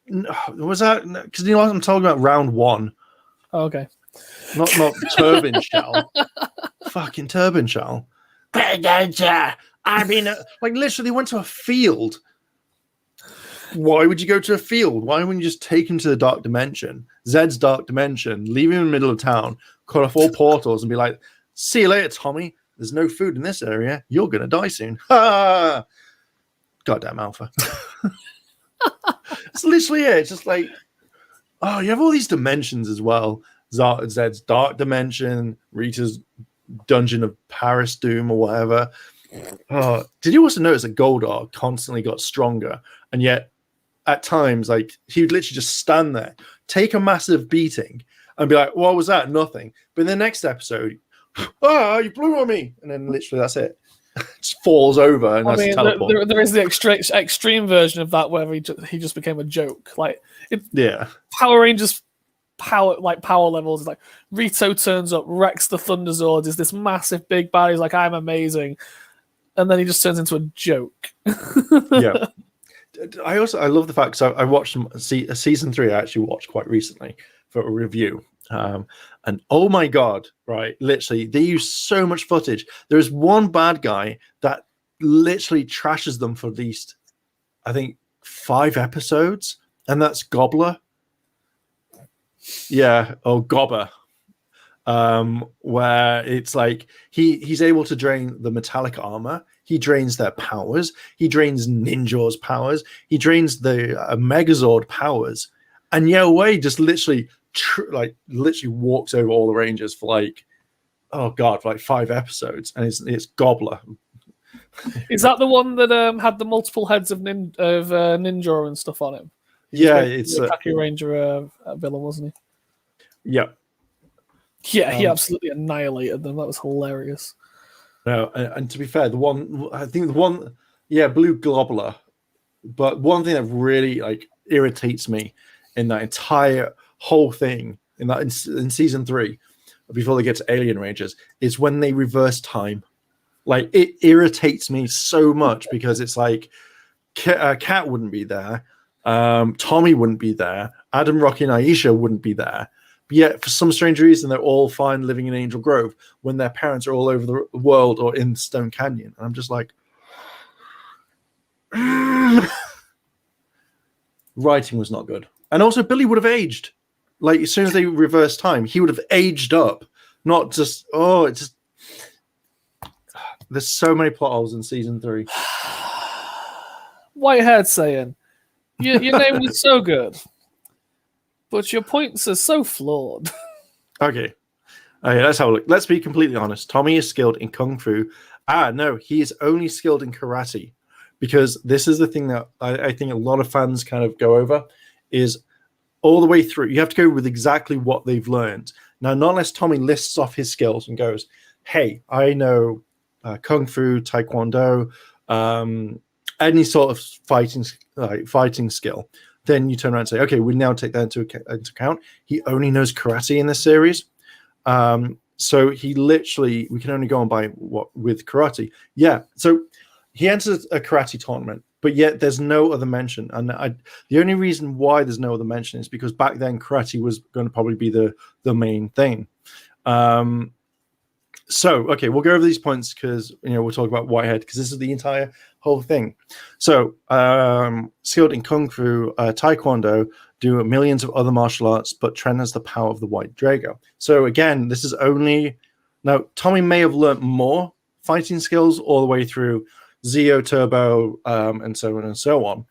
No, was that because I'm talking about round 1? Oh, okay. Not Turban Shell. Fucking Turban Shell. I mean, literally went to a field. Why would you go to a field? Why wouldn't you just take him to the dark dimension, Zed's dark dimension, leave him in the middle of town, cut off all portals, and be like, see you later, Tommy. There's no food in this area. You're going to die soon. Ha! Goddamn Alpha. It's literally it. It's just you have all these dimensions as well. Zed's dark dimension, Rita's dungeon of Paris Doom or whatever. Did you also notice that Goldar constantly got stronger, and yet at times he would literally just stand there, take a massive beating, and be like, "What was that? Nothing." But in the next episode, you blew on me, and then literally that's it. Just falls over, and that's a teleport. There is the extreme version of that where he just became a joke. Power Rangers power levels is Rito turns up, wrecks the Thunderzord, is this massive big bad. He's like, I'm amazing, and then he just turns into a joke. Yeah. I love the fact because I watched season 3. I actually watched quite recently for a review. And oh my god, right, literally they use so much footage. There's one bad guy that literally trashes them for at least I think 5 episodes, and that's Gobbler. Yeah, or Gobber. Where it's he's able to drain the metallic armor, he drains their powers, he drains Ninja's powers, he drains the Megazord powers, and Yowei just literally walks over all the Rangers for 5 episodes, and it's Gobbler. Is that the one that had the multiple heads of Ninja and stuff on him? It's a Kaku Ranger villain, wasn't he? Yeah. Yeah, he absolutely annihilated them. That was hilarious. No, and to be fair, Blue Gobbler But one thing that really like irritates me in that entire whole thing in season 3, before they get to Alien Rangers, is when they reverse time. Like, it irritates me so much because it's like Kat wouldn't be there, Tommy wouldn't be there, Adam, Rocky, and Aisha wouldn't be there. But yet, for some strange reason, they're all fine living in Angel Grove when their parents are all over the world or in Stone Canyon. And I'm just like, writing was not good. And also, Billy would have aged. Like, as soon as they reverse time, he would have aged up. Not just, there's so many plot holes in season 3. Whitehead saying, your name was so good, but your points are so flawed. Okay, let's have a look. Let's be completely honest. Tommy is skilled in Kung Fu. No, he is only skilled in Karate. Because this is the thing that I think a lot of fans kind of go over, is all the way through. You have to go with exactly what they've learned. Now, not unless Tommy lists off his skills and goes, hey, I know Kung Fu, Taekwondo, any sort of fighting skill, then you turn around and say, okay, we now take that into account. He only knows Karate in this series. So he literally, we can only go on by what with Karate. Yeah, so he enters a Karate tournament, but yet there's no other mention. And the only reason why there's no other mention is because back then Karate was going to probably be the main thing. So, okay, we'll go over these points because, we'll talk about Whitehead because this is the entire whole thing. So, skilled in Kung Fu, Taekwondo, do millions of other martial arts, but Trent has the power of the White Drago. So, again, this is only... Now, Tommy may have learnt more fighting skills all the way through Zeo, Turbo, and so on and so on,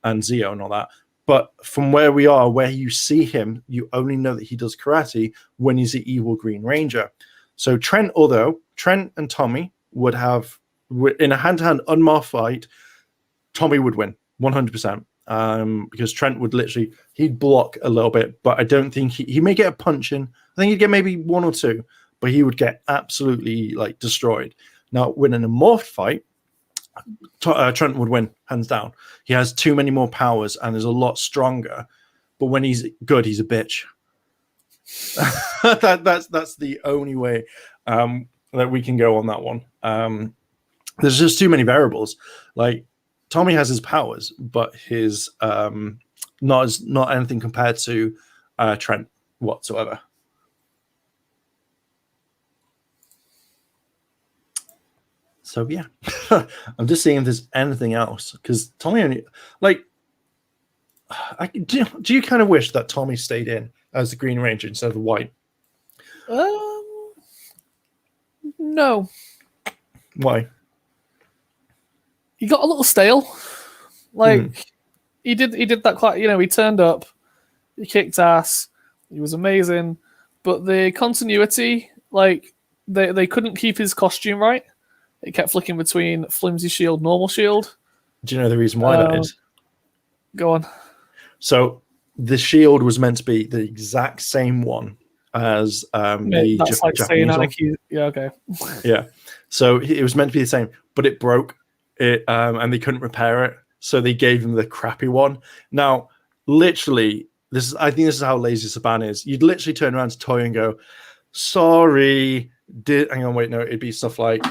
and Zeo and all that. But from where we are, where you see him, you only know that he does karate when he's the evil Green Ranger. So Trent and Tommy would have, in a hand-to-hand unmarked fight, Tommy would win 100%. Because Trent would literally, he'd block a little bit, but I don't think he may get a punch in. I think he'd get maybe 1 or 2, but he would get absolutely destroyed. Now, when in a morphed fight, Trent would win hands down. He has too many more powers and is a lot stronger. But when he's good, he's a bitch. That's the only way that we can go on that one. There's just too many variables. Like Tommy has his powers, but his not anything compared to Trent whatsoever. So yeah, I'm just seeing if there's anything else because Tommy only do you kind of wish that Tommy stayed in as the Green Ranger instead of the White? No. Why? He got a little stale. He did that quite. He turned up, he kicked ass, he was amazing, but the continuity, they couldn't keep his costume right. It kept flicking between flimsy shield, normal shield. Do you know the reason why that is? Go on. So the shield was meant to be the exact same one as that's like Japanese saying yeah, okay. Yeah. So it was meant to be the same, but it broke it, and they couldn't repair it. So they gave him the crappy one. Now, literally, I think this is how lazy Saban is. You'd literally turn around to Toy and go, sorry, hang on, wait, no, it'd be stuff like,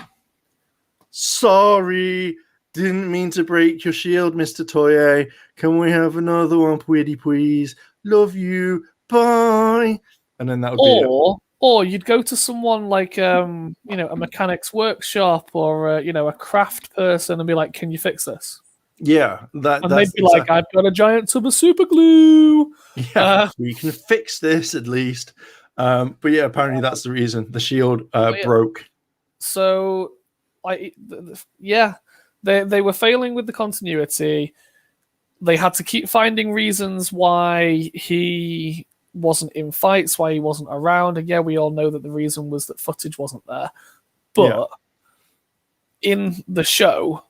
sorry, didn't mean to break your shield, Mr. Toye. Can we have another one, please? Love you. Bye. And then that would be it. Or you'd go to someone like, a mechanic's workshop or, a craft person and be like, can you fix this? Yeah. And they'd be like, I've got a giant tub of super glue. Yeah, we can fix this at least. But yeah, apparently that's the reason. The shield broke. So... they were failing with the continuity. They had to keep finding reasons why he wasn't in fights, why he wasn't around. And yeah, we all know that the reason was that footage wasn't there. But in the show,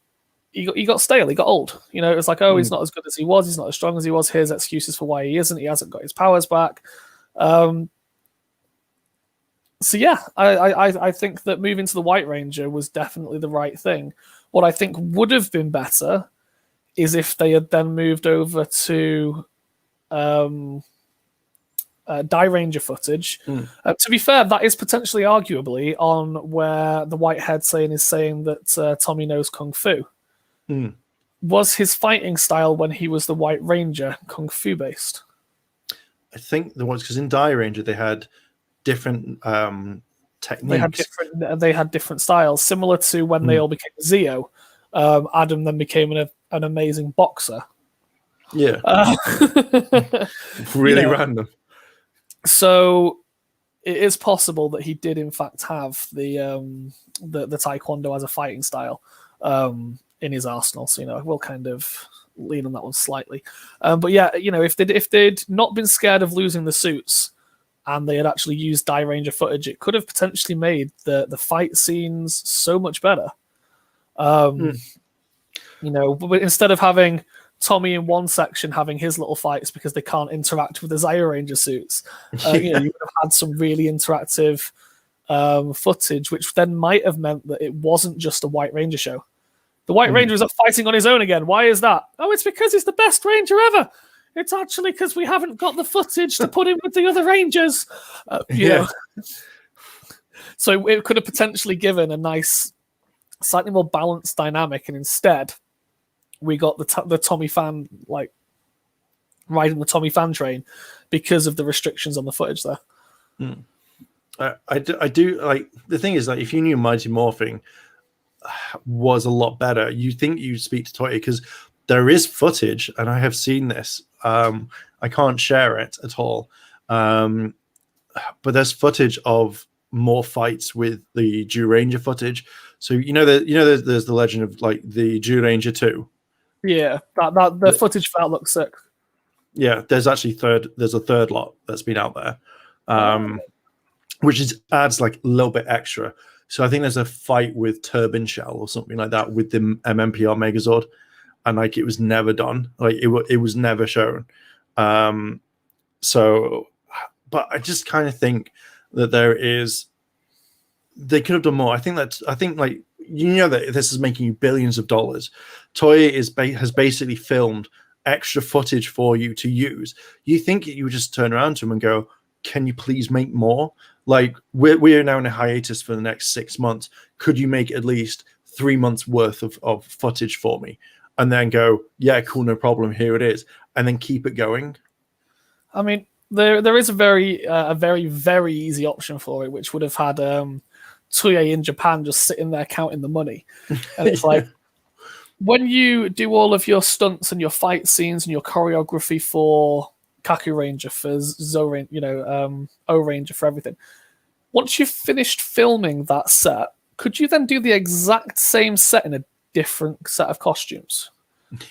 he got stale, he got old. It was like, he's not as good as he was, he's not as strong as he was. Here's excuses for why he isn't. He hasn't got his powers back. So yeah, I think that moving to the White Ranger was definitely the right thing. What I think would have been better is if they had then moved over to Die Ranger footage. To be fair, that is potentially arguably on where the Whitehead saying is saying that Tommy knows Kung Fu. Was his fighting style when he was the White Ranger Kung Fu based? I think there was, because in Die Ranger they had different techniques. They had different styles, similar to when they all became Zeo. Adam then became an amazing boxer. Yeah, really random. So it is possible that he did in fact have the Taekwondo as a fighting style in his arsenal. So we'll kind of lean on that one slightly. But yeah, if they'd not been scared of losing the suits and they had actually used Die Ranger footage, it could have potentially made the fight scenes so much better. But instead of having Tommy in one section having his little fights because they can't interact with the Zio Ranger suits, you would have had some really interactive footage, which then might have meant that it wasn't just a White Ranger show. The White Ranger is up fighting on his own again. Why is that? Oh, it's because he's the best Ranger ever. It's actually because we haven't got the footage to put him with the other Rangers. So it could have potentially given a nice, slightly more balanced dynamic, and instead we got the Tommy fan, like riding the Tommy fan train because of the restrictions on the footage there. I do like, the thing is, like, if you knew Mighty Morphing was a lot better, you think you'd speak to Toy, because there is footage, and I have seen this. I can't share it at all, but there's footage of more fights with the Jew Ranger footage. So there's the legend of like the Jew Ranger 2. Yeah, the footage for that looks sick. Yeah, there's a third lot that's been out there, which adds like a little bit extra. So I think there's a fight with Turbine Shell or something like that with the MMPR Megazord, and like it was never done, like it was never shown. So, but I just kind of think that they could have done more. I think like that this is making you billions of dollars. Toei has basically filmed extra footage for you to use. You think you would just turn around to them and go, "Can you please make more? Like we are now in a hiatus for the next 6 months. Could you make at least 3 months worth of footage for me?" And then go, "Yeah, cool, no problem. Here it is," and then keep it going. I mean, there is a very very easy option for it, which would have had Toei in Japan just sitting there counting the money, and it's like, when you do all of your stunts and your fight scenes and your choreography for Kaku Ranger, for O Ranger, for everything, once you've finished filming that set, could you then do the exact same set in a different set of costumes?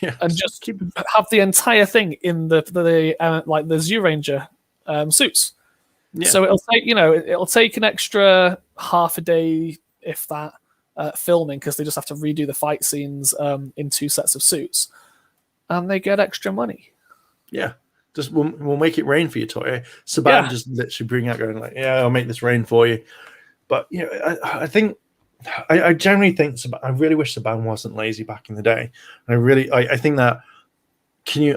Yeah, and just have the entire thing in the Zio Ranger suits. Yeah. So it'll take an extra half a day, if that, filming, because they just have to redo the fight scenes in 2 sets of suits, and they get extra money. Yeah, just we'll make it rain for you, Toy. Saban just literally bring out going like, "Yeah, I'll make this rain for you." But I think I generally think I really wish Saban wasn't lazy back in the day. And I think that can you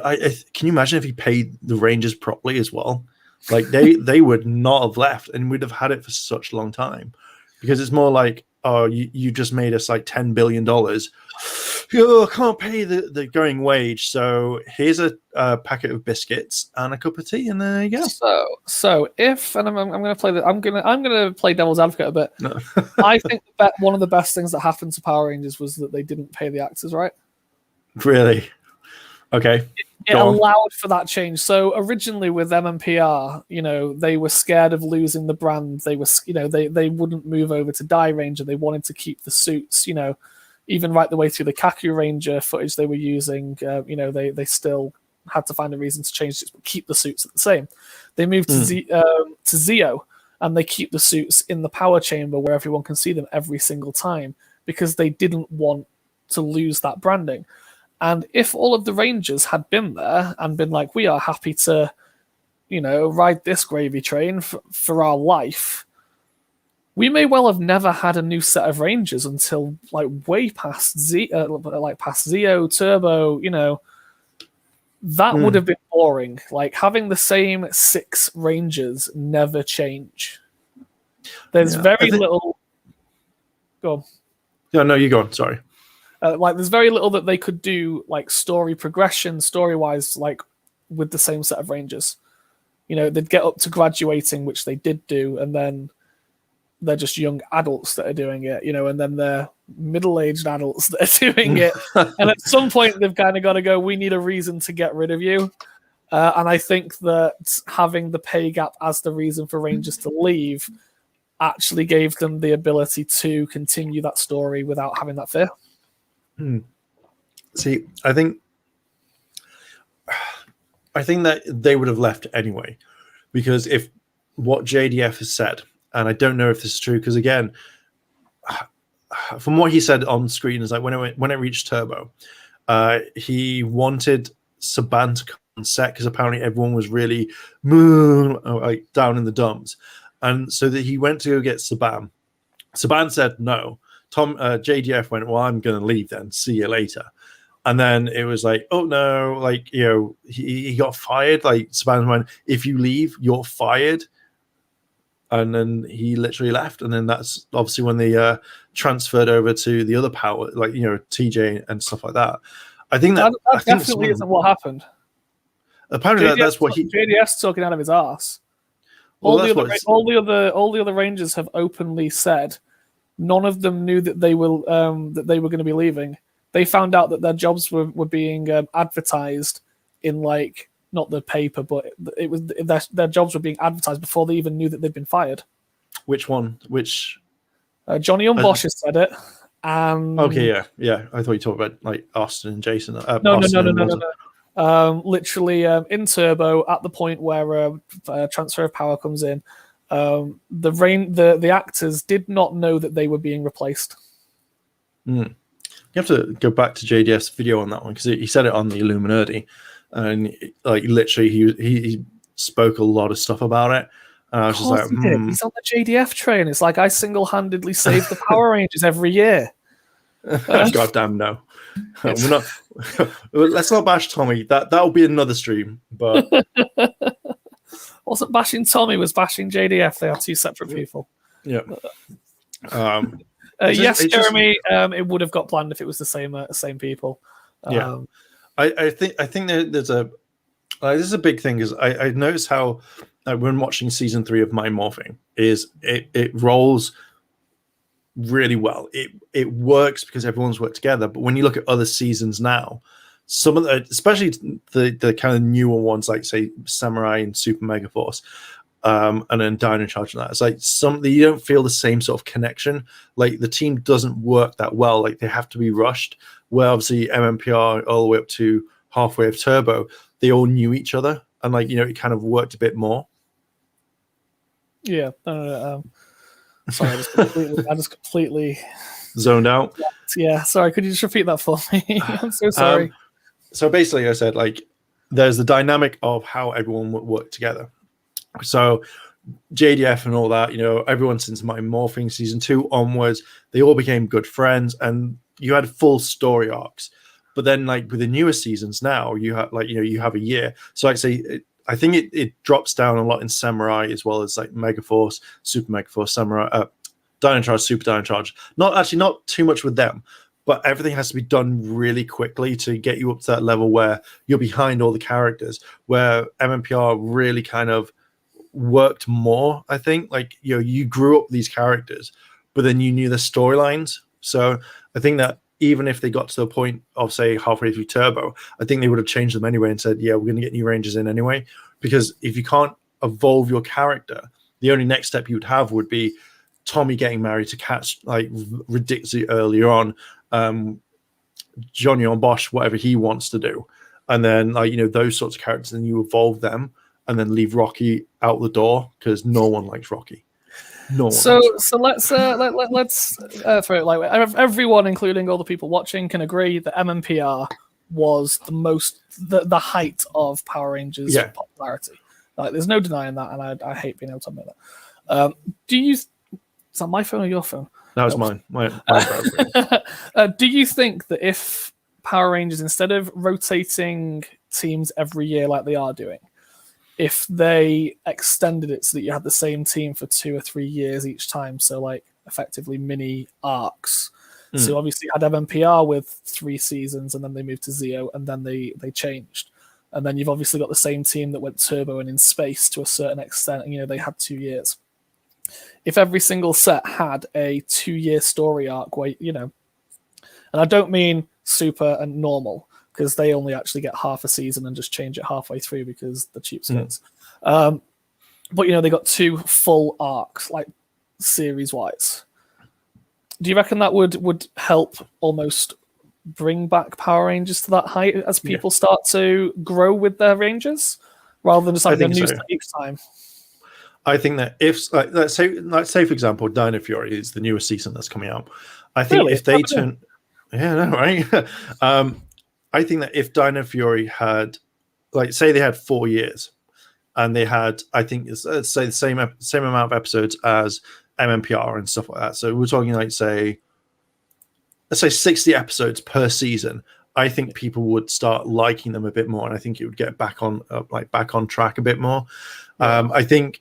imagine if he paid the Rangers properly as well? Like they would not have left, and we'd have had it for such a long time, because it's more like, "Oh, you just made us like $10 billion. Oh, I can't pay the going wage, so here's a packet of biscuits and a cup of tea, and there you go." So if, and I'm going to play devil's advocate a bit. No. I think one of the best things that happened to Power Rangers was that they didn't pay the actors, right? Really? Okay. It allowed for that change. So originally with MMPR, they were scared of losing the brand. They were, they wouldn't move over to Die Ranger. They wanted to keep the suits, even right the way through the Kaku Ranger footage they were using. They still had to find a reason to change it, but keep the suits the same. They moved to Zeo, and they keep the suits in the power chamber where everyone can see them every single time, because they didn't want to lose that branding. And if all of the Rangers had been there and been like, "We are happy to, ride this gravy train for our life," we may well have never had a new set of Rangers until like way past past Zeo, Turbo. That would have been boring. Like having the same 6 Rangers never change. There's very little. Go on. Yeah, no, you go on. Sorry. There's very little that they could do, like story progression, story-wise, like with the same set of Rangers. They'd get up to graduating, which they did do, and then they're just young adults that are doing it, and then they're middle-aged adults that are doing it. And at some point, they've kind of got to go, we need a reason to get rid of you. And I think that having the pay gap as the reason for Rangers to leave actually gave them the ability to continue that story without having that fear. See, I think that they would have left anyway, because if what JDF has said, and I don't know if this is true, because again, from what he said on screen, is like when it reached Turbo, he wanted Saban to come on set because apparently everyone was really like down in the dumps, and so that he went to go get Saban. Saban said no. JDF went, well, I'm going to leave then. See you later. And then it was like, oh no, like, he got fired. Like Saban went, if you leave, you're fired. And then he literally left. And then that's obviously when they transferred over to the other power, like, TJ and stuff like that. I think that definitely isn't what happened. Apparently that's what JDF's talking out of his ass. All the other Rangers have openly said none of them knew that they were going to be leaving. They found out that their jobs were being advertised in, like, not the paper, but it was their jobs were being advertised before they even knew that they'd been fired. Which one? Which? Johnny and Bosch has said it. Okay, yeah. I thought you talked about like Austin and Jason. No. Literally, in Turbo, at the point where transfer of power comes in, the actors did not know that they were being replaced. You have to go back to JDF's video on that one, because he said it on the Illuminati, and like literally he spoke a lot of stuff about it. And I was just like, he's on the JDF train. It's like I single-handedly save the Power Rangers every year. Goddamn no. We're not. Let's not bash Tommy. That'll be another stream. But wasn't bashing Tommy, was bashing JDF. They are two separate people. Yeah. Yes, Jeremy. It would have got planned if it was the same people. Yeah. I think there's a this is a big thing, because I noticed how when watching season 3 of Mind Morphing is it rolls really well. It works because everyone's worked together. But when you look at other seasons now, some of the, especially the kind of newer ones, like say Samurai and Super Mega Force, and then Dino Charge and that, it's like you don't feel the same sort of connection. Like the team doesn't work that well. Like they have to be rushed. Where obviously MMPR all the way up to halfway of Turbo, they all knew each other, and like it kind of worked a bit more. Yeah. Sorry, I just completely zoned out. Yeah, sorry. Could you just repeat that for me? I'm so sorry. So basically, I said like there's the dynamic of how everyone would work together. So JDF and all that, everyone since Mind Morphing season 2 onwards, they all became good friends, and you had full story arcs. But then, like with the newer seasons now, you have you have a year. So like say, I think it drops down a lot in Samurai, as well as like Megaforce, Super Megaforce, Samurai, Dino Charge, Super Dino Charge. Not too much with them, but everything has to be done really quickly to get you up to that level where you're behind all the characters. Where MMPR really kind of worked more, I think. Like you grew up these characters, but then you knew the storylines. So I think that even if they got to the point of, say, halfway through Turbo, I think they would have changed them anyway and said, yeah, we're going to get new Rangers in anyway. Because if you can't evolve your character, the only next step you would have would be Tommy getting married to Kat, like ridiculously earlier on, Johnny on Bosch, whatever he wants to do. And then, like, those sorts of characters, and you evolve them and then leave Rocky out the door, because no one likes Rocky. So let's throw it like everyone, including all the people watching, can agree that MMPR was the height of Power Rangers popularity. Like, there's no denying that, and I hate being able to admit that. Is that my phone or your phone? That was mine. My browser. Do you think that if Power Rangers, instead of rotating teams every year like they are doing, if they extended it so that you had the same team for 2 or 3 years each time, so like effectively mini arcs. So obviously you had MMPR with 3 seasons, and then they moved to Zeo, and then they changed. And then you've obviously got the same team that went turbo and in space to a certain extent, and they had 2 years. If every single set had a 2-year story arc where, and I don't mean super and normal, because they only actually get half a season and just change it halfway through because the cheapskates. But they got 2 full arcs, like series-wise. Do you reckon that would help almost bring back Power Rangers to that height as people start to grow with their Rangers, rather than just like a new set each time? I think that if, let's say for example, Dino Fury is the newest season that's coming out. I think if they turn, right? I think that if Dino Fury had, say they had 4 years, and they had, I think, let's say the same amount of episodes as MMPR and stuff like that. So we're talking let's say 60 episodes per season. I think people would start liking them a bit more, and I think it would get back on track a bit more. I think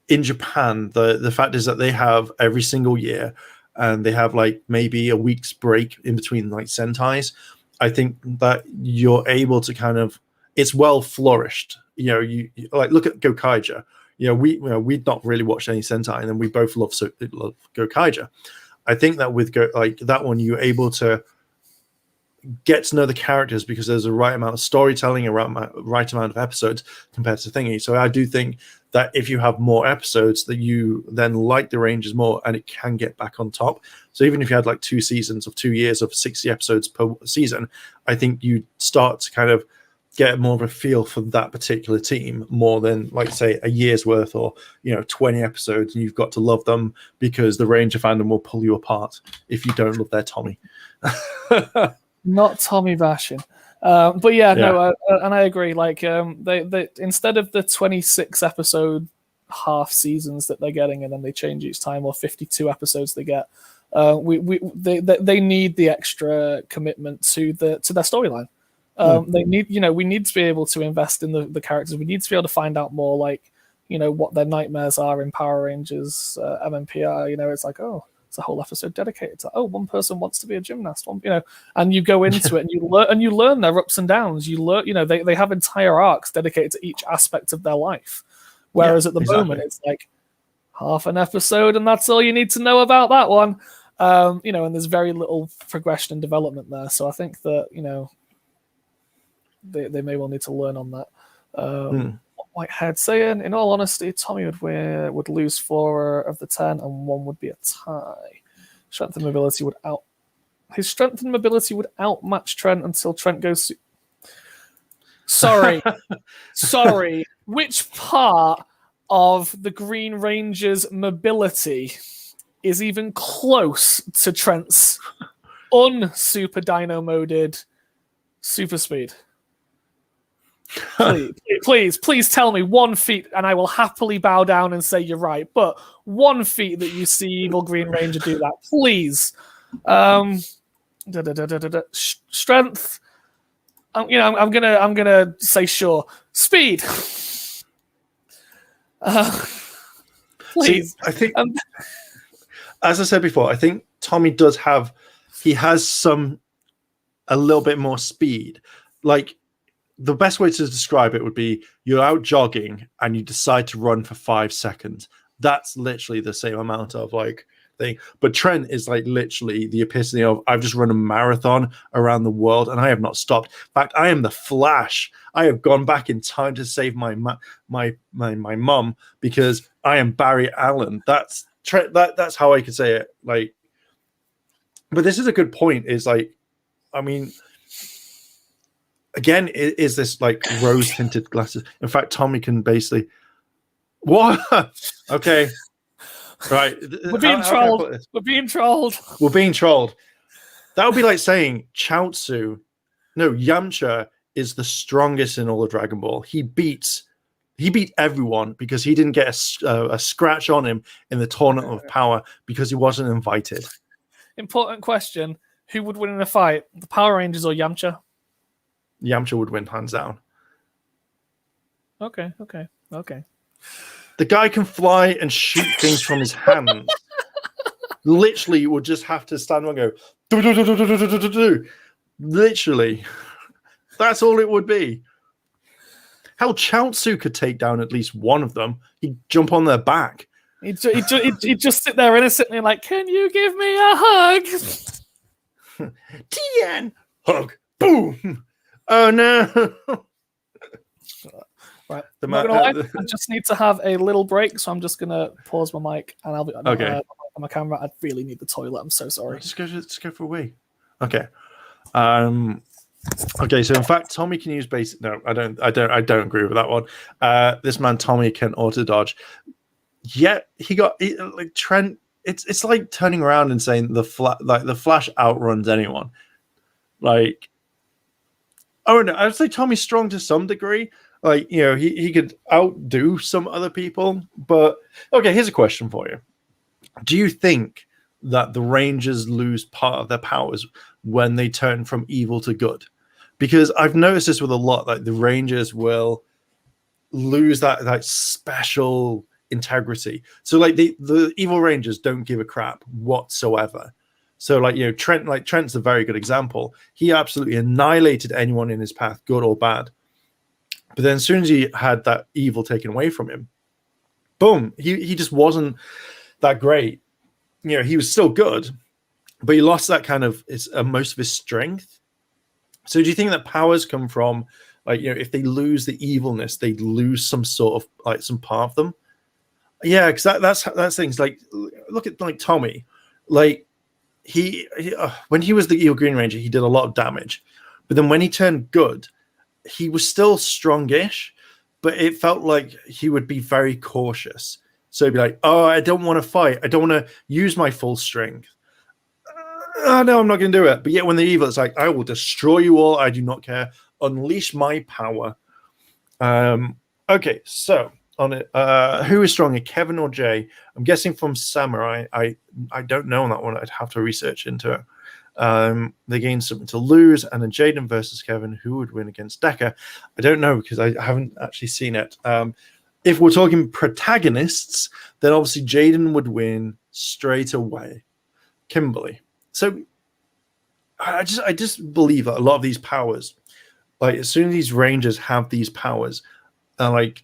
in Japan, the fact is that they have every single year, and they have maybe a week's break in between Sentais. I think that you're able to kind of, it's well flourished. You look at Gokaiger. We'd not really watched any Sentai, and then we both love Gokaiger. I think that with that one, you're able to get to know the characters because there's a right amount of storytelling, right amount of episodes compared to Thingy. So I do think that if you have more episodes, that you then like the Rangers more, and it can get back on top. So even if you had 2 seasons of 2 years of 60 episodes per season, I think you start to kind of get more of a feel for that particular team more than say a year's worth or 20 episodes, and you've got to love them because the Ranger fandom will pull you apart if you don't love their Tommy. Not Tommy bashing, but no, and I agree. They instead of the 26 episode half seasons that they're getting, and then they change each time, or 52 episodes they get, they need the extra commitment to their storyline. They need, we need to be able to invest in the characters. We need to be able to find out more, what their nightmares are in Power Rangers, MMPR. It's it's a whole episode dedicated to, one person wants to be a gymnast, and you go into it and you learn their ups and downs. You learn, they have entire arcs dedicated to each aspect of their life. Whereas at the moment, it's half an episode, and that's all you need to know about that one. And there's very little progression and development there. So I think that, they may well need to learn on that. Whitehead saying, in all honesty, Tommy would lose 4 of the 10, and 1 would be a tie. Strength and mobility would outmatch Trent until Trent goes. Sorry. Which part of the Green Ranger's mobility is even close to Trent's un-super dino moded super speed? Please tell me 1 feat, and I will happily bow down and say you're right. But 1 feat that you see Evil Green Ranger do that, please. Strength. I'm gonna say sure. Speed. Please. See, I think, as I said before, I think Tommy has a little bit more speed. The best way to describe it would be you're out jogging and you decide to run for 5 seconds. That's literally the same amount of thing. But Trent is literally the epitome of, I've just run a marathon around the world and I have not stopped. In fact, I am the Flash. I have gone back in time to save my mum because I am Barry Allen. That's Trent. That's how I could say it. But this is a good point. Again, is this rose tinted glasses? In fact, Tommy can basically. What? Okay. Right. We're being trolled. We're being trolled. That would be like saying Yamcha is the strongest in all of Dragon Ball. He beats He beat everyone because he didn't get a scratch on him in the Tournament of Power because he wasn't invited. Important question. Who would win in a fight? The Power Rangers or Yamcha? Yamcha would win hands down. Okay. The guy can fly and shoot things from his hands. Literally, you would just have to stand and go, do, do, do, do, do, do, do, do. Literally. That's all it would be. Hell, Chaozu could take down at least one of them. He'd jump on their back. He'd just sit there innocently like, can you give me a hug? Tien! Hug! Boom! Oh, no! Right. I just need to have a little break, so I'm just going to pause my mic and I'll be on my camera. I really need the toilet. I'm so sorry. Just go for a wee. Okay. Okay, so in fact, Tommy can use basic. No, I don't agree with that one. This man Tommy can auto dodge. Yet like Trent. It's like turning around and saying the Flash outruns anyone. Like, oh no, I'd say Tommy's strong to some degree. Like, you know, he could outdo some other people. But okay, here's a question for you: do you think that the Rangers lose part of their powers when they turn from evil to good? Because I've noticed this with a lot, like the Rangers will lose that special integrity. So like the evil Rangers don't give a crap whatsoever. So like, you know, Trent's a very good example. He absolutely annihilated anyone in his path, good or bad. But then as soon as he had that evil taken away from him, boom, he just wasn't that great. You know, he was still good, but he lost that kind of most of his strength. So do you think that powers come from, like, you know, if they lose the evilness, they lose some sort of, like, some part of them? Yeah, because that's things. Like, look at, like, Tommy. Like, he when he was the evil Green Ranger, he did a lot of damage. But then when he turned good, he was still strongish, but it felt like he would be very cautious. So he'd be like, oh, I don't want to fight. I don't want to use my full strength. Oh, no, I'm not going to do it. But yet when they're evil, it's like, I will destroy you all. I do not care. Unleash my power. Okay, so on it, who is stronger, Kevin or Jay? I'm guessing from Samurai. I don't know on that one. I'd have to research into it. They gain something to lose, and then Jaden versus Kevin. Who would win against Decker? I don't know because I haven't actually seen it. If we're talking protagonists, then obviously Jaden would win straight away. Kimberly. So I just believe that a lot of these powers, like as soon as these Rangers have these powers, like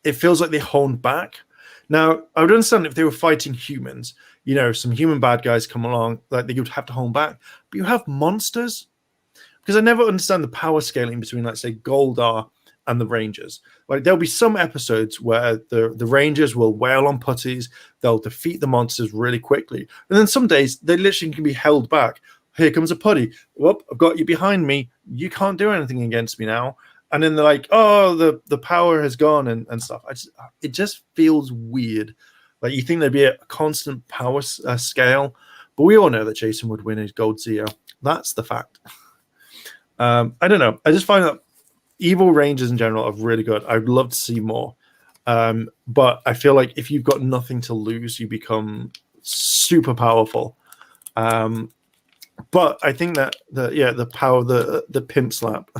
it feels like they hold back. Now I would understand if they were fighting humans, you know, some human bad guys come along, like they would have to hold back. But you have monsters, because I never understand the power scaling between, like, say, Goldar and the Rangers. Like there'll be some episodes where the Rangers will wail on putties, they'll defeat the monsters really quickly, and then some days they literally can be held back. Here comes a putty. Whoop, I've got you behind me. You can't do anything against me now. And then they're like, oh, the power has gone and stuff. It just feels weird. Like you think there'd be a constant power scale, but we all know that Jason would win his Gold Zeo. That's the fact. I don't know. I just find that evil Rangers in general are really good. I'd love to see more. But I feel like if you've got nothing to lose, you become super powerful. But I think that the power, the pimp slap,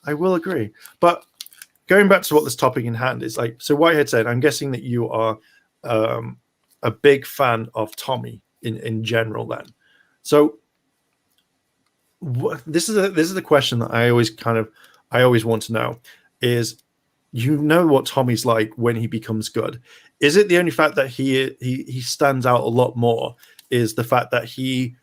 I will agree. But going back to what this topic in hand is, like, so Whitehead said, I'm guessing that you are a big fan of Tommy in general then. So this is the question that I always want to know is, you know what Tommy's like when he becomes good. Is it the only fact that he stands out a lot more is the fact that he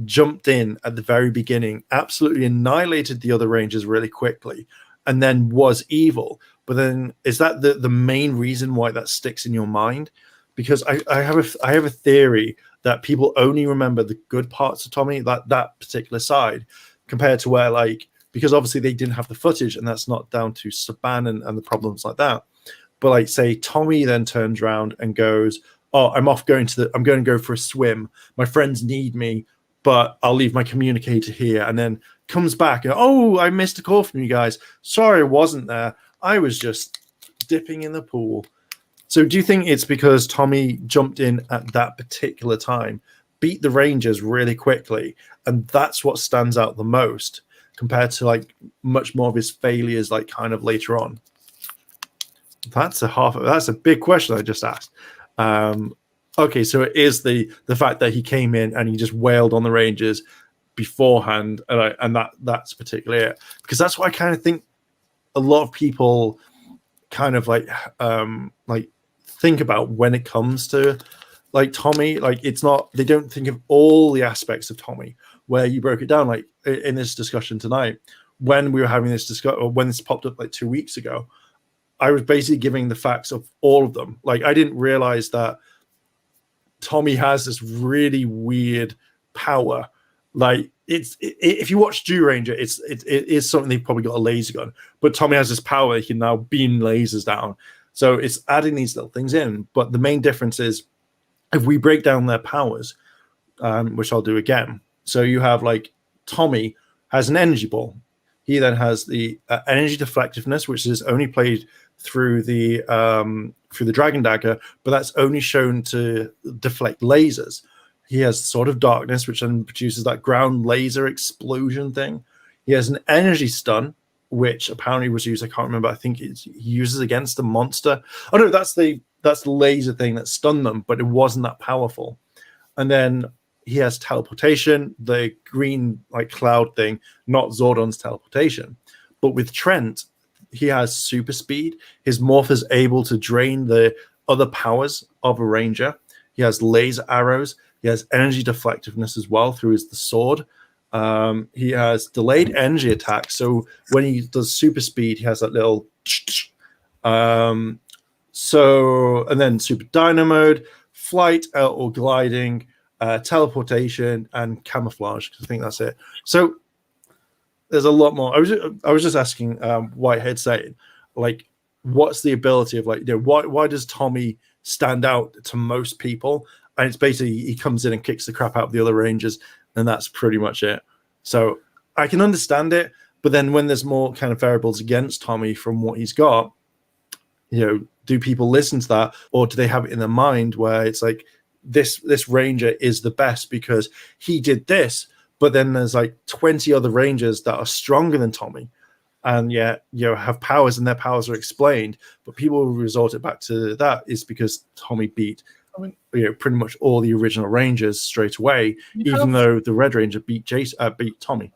jumped in at the very beginning, absolutely annihilated the other Rangers really quickly, and then was evil? But then is that the main reason why that sticks in your mind? Because I have a theory that people only remember the good parts of Tommy, that particular side, compared to where, like, because obviously they didn't have the footage, and that's not down to Saban and the problems like that. But like, say Tommy then turns around and goes, oh, I'm going to go for a swim. My friends need me, but I'll leave my communicator here. And then comes back and, oh, I missed a call from you guys. Sorry, I wasn't there. I was just dipping in the pool. So do you think it's because Tommy jumped in at that particular time, beat the Rangers really quickly, and that's what stands out the most compared to like much more of his failures like kind of later on? That's a big question I just asked. Okay, so it is the fact that he came in and he just wailed on the Rangers beforehand, and that's particularly it, because that's what I kind of think a lot of people kind of like think about when it comes to like Tommy. Like it's not, they don't think of all the aspects of Tommy, where you broke it down like in this discussion tonight. When we were having this discussion, or when this popped up like 2 weeks ago, I was basically giving the facts of all of them. Like I didn't realize that Tommy has this really weird power. Like if you watch Dew Ranger, it is something they've probably got a laser gun, but Tommy has this power, he can now beam lasers down. So it's adding these little things in. But the main difference is if we break down their powers, which I'll do again. So you have like Tommy has an energy ball. He then has the energy deflectiveness, which is only played through the Dragon Dagger, but that's only shown to deflect lasers. He has Sword of Darkness, which then produces that ground laser explosion thing. He has an energy stun, which apparently was used, I can't remember, I think he uses against a monster. Oh no, that's the laser thing that stunned them, but it wasn't that powerful. And then he has teleportation, the green like cloud thing, not Zordon's teleportation. But with Trent, he has super speed. His morph is able to drain the other powers of a ranger. He has laser arrows. He has energy deflectiveness as well through the sword. He has delayed energy attack. So when he does super speed, he has that little and then super Dino mode, flight or gliding, teleportation, and camouflage. I think that's it. So there's a lot more. I was just asking Whitehead saying, like, what's the ability of like, why does Tommy stand out to most people? And it's basically he comes in and kicks the crap out of the other Rangers, and that's pretty much it. So I can understand it, but then when there's more kind of variables against Tommy from what he's got, do people listen to that, or do they have it in their mind where it's like this Ranger is the best because he did this, but then there's like 20 other Rangers that are stronger than Tommy, and yet have powers and their powers are explained, but people will resort it back to that is because Tommy beat pretty much all the original Rangers straight away, even though the Red Ranger beat Tommy.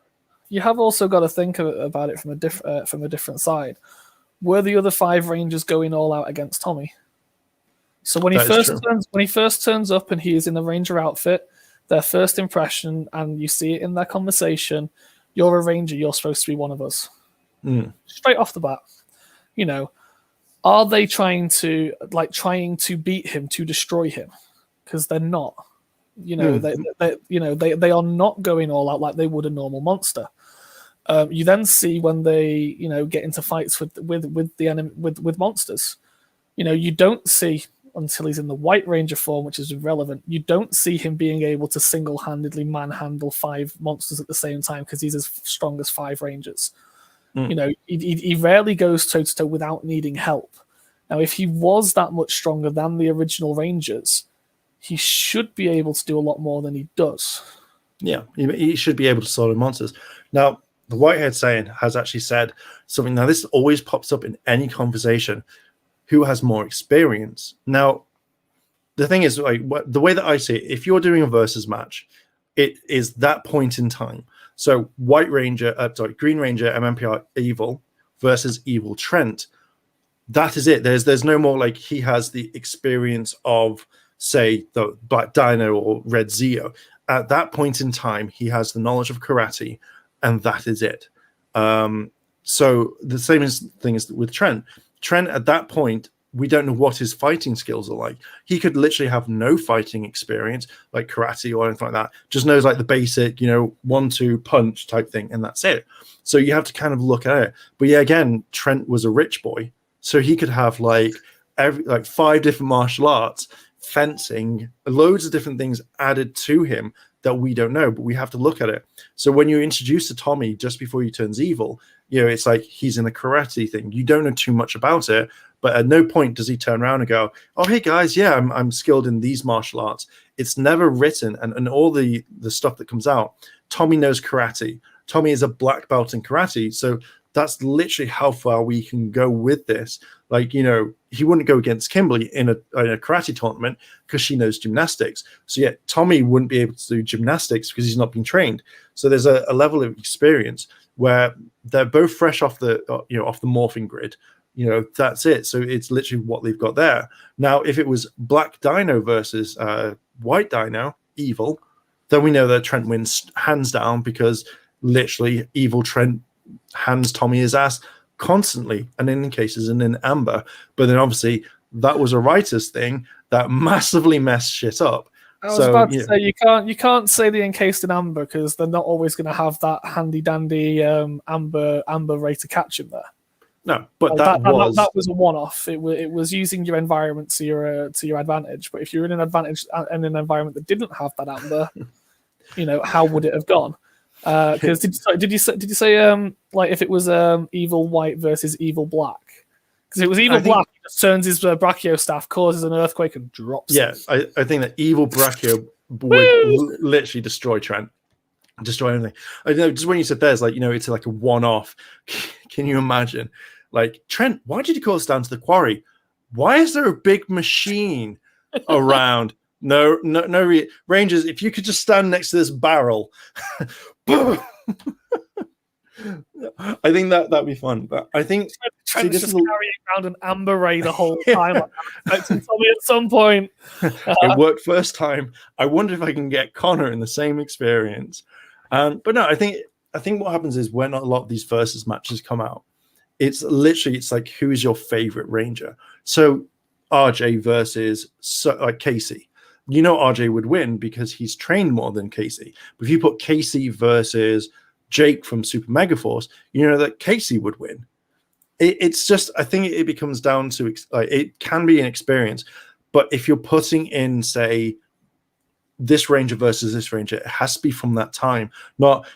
You have also got to think about it from a different side. Were the other 5 Rangers going all out against Tommy? So when he first turns up and he is in the Ranger outfit, their first impression, and you see it in their conversation, you're a Ranger, you're supposed to be one of us. Straight off the bat. Are they trying to beat him, to destroy him? Because they're not. They are not going all out like they would a normal monster. You then see when they get into fights with the enemy with monsters. You don't see until he's in the White Ranger form, which is irrelevant. You don't see him being able to single-handedly manhandle 5 monsters at the same time because he's as strong as 5 Rangers. He rarely goes toe-to-toe without needing help. Now, if he was that much stronger than the original Rangers, he should be able to do a lot more than he does. Yeah, he should be able to solo monsters. Now, the Whitehead saying has actually said something. Now, this always pops up in any conversation. Who has more experience? Now, the thing is, like, the way that I see it, if you're doing a versus match, it is that point in time. So Green Ranger, MMPR Evil versus Evil Trent. That is it. There's no more like he has the experience of, say, the Black Dino or Red Zeo. At that point in time, he has the knowledge of karate, and that is it. So the same thing is with Trent. Trent, at that point, we don't know what his fighting skills are like. He could literally have no fighting experience, like karate or anything like that. Just knows like the basic, 1-2 punch type thing, and that's it. So you have to kind of look at it. But yeah, again, Trent was a rich boy, so he could have like 5 different martial arts, fencing, loads of different things added to him that we don't know, but we have to look at it. So when you introduce to Tommy just before he turns evil, it's like he's in a karate thing. You don't know too much about it, but at no point does he turn around and go, "Oh, hey guys, yeah, I'm skilled in these martial arts." It's never written, and all the stuff that comes out, Tommy knows karate. Tommy is a black belt in karate, so that's literally how far we can go with this. Like, he wouldn't go against Kimberly in a karate tournament because she knows gymnastics. So yeah, Tommy wouldn't be able to do gymnastics because he's not been trained. So there's a level of experience where they're both fresh off the off the morphing grid. That's it. So it's literally what they've got there. Now, if it was Black Dino versus White Dino, evil, then we know that Trent wins hands down because literally evil Trent hands Tommy his ass constantly, and in cases and in Amber. But then obviously that was a writer's thing that massively messed shit up. I was about to say you can't say the encased in amber because they're not always going to have that handy dandy amber ray to catch him there. No, but that was a one-off. It was using your environment to your advantage. But if you're in an environment that didn't have that amber, how would it have gone? Because did you say like if it was evil white versus evil black? Because it was evil black, he just turns his brachio staff, causes an earthquake, and drops. Yeah, I think that evil brachio would literally destroy Trent, destroy everything. I know. Just when you said there's it's like a one-off. Can you imagine? Like, Trent, why did you call us down to the quarry? Why is there a big machine around? No, Rangers, if you could just stand next to this barrel. I think that'd be fun. But I think Trent's just carrying around an amber ray the whole time. Expecting Tommy at some point. It worked first time. I wonder if I can get Connor in the same experience. But no, I think what happens is when a lot of these versus matches come out, it's like, who is your favorite Ranger? So RJ versus Casey. RJ would win because he's trained more than Casey. But if you put Casey versus Jake from Super Mega Force, that Casey would win. It's just, I think it becomes down to, it can be an experience. But if you're putting in, say, this Ranger versus this Ranger, it has to be from that time. Not,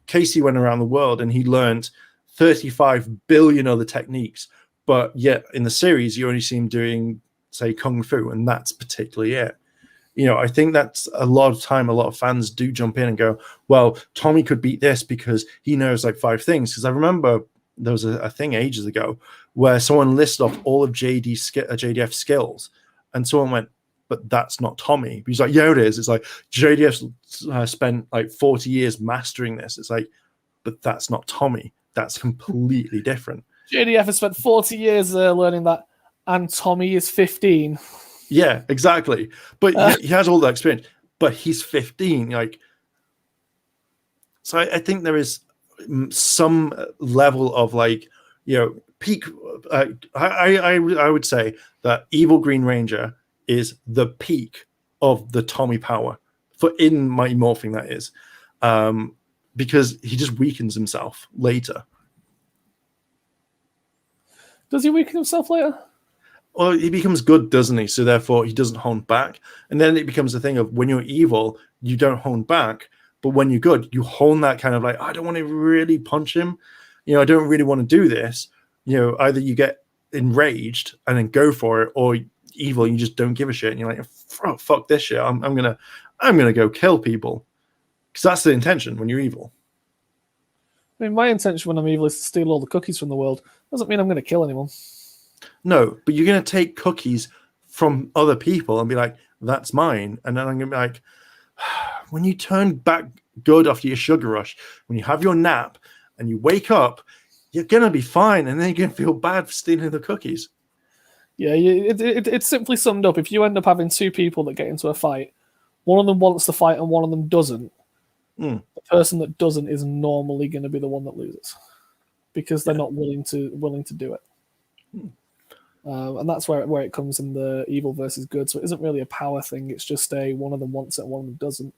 Casey went around the world and he learned 35 billion other techniques. But yet in the series, you only see him doing, say, Kung Fu, and that's particularly it. I think that's a lot of time. A lot of fans do jump in and go, well, Tommy could beat this because he knows like 5 things. Because I remember there was a thing ages ago where someone listed off all of JDF's skills, and someone went, but that's not Tommy. He's like, yeah, it is. It's like JDF spent like 40 years mastering this. It's like, but that's not Tommy. That's completely different. JDF has spent 40 years learning that, and Tommy is 15. Yeah, exactly. But he has all that experience. But he's 15. So I think there is some level of peak. I would say that Evil Green Ranger is the peak of the Tommy power for in Mighty Morphing. That is, because he just weakens himself later. Does he weaken himself later? Well, he becomes good, doesn't he? So therefore, he doesn't hold back. And then it becomes a thing of when you're evil, you don't hold back. But when you're good, you hold that kind of like, I don't want to really punch him. I don't really want to do this. Either you get enraged and then go for it, or evil, you just don't give a shit. And you're like, oh, fuck this shit. I'm gonna go kill people. Because that's the intention when you're evil. I mean, my intention when I'm evil is to steal all the cookies from the world. Doesn't mean I'm going to kill anyone. No, but you're going to take cookies from other people and be like, that's mine. And then I'm going to be like, when you turn back good after your sugar rush, when you have your nap and you wake up, you're going to be fine. And then you're going to feel bad for stealing the cookies. Yeah, it's simply summed up. If you end up having 2 people that get into a fight, one of them wants to fight and one of them doesn't, the person that doesn't is normally going to be the one that loses because they're not willing to do it. And that's where it comes in the evil versus good. So it isn't really a power thing. It's just one of them wants it and one of them doesn't.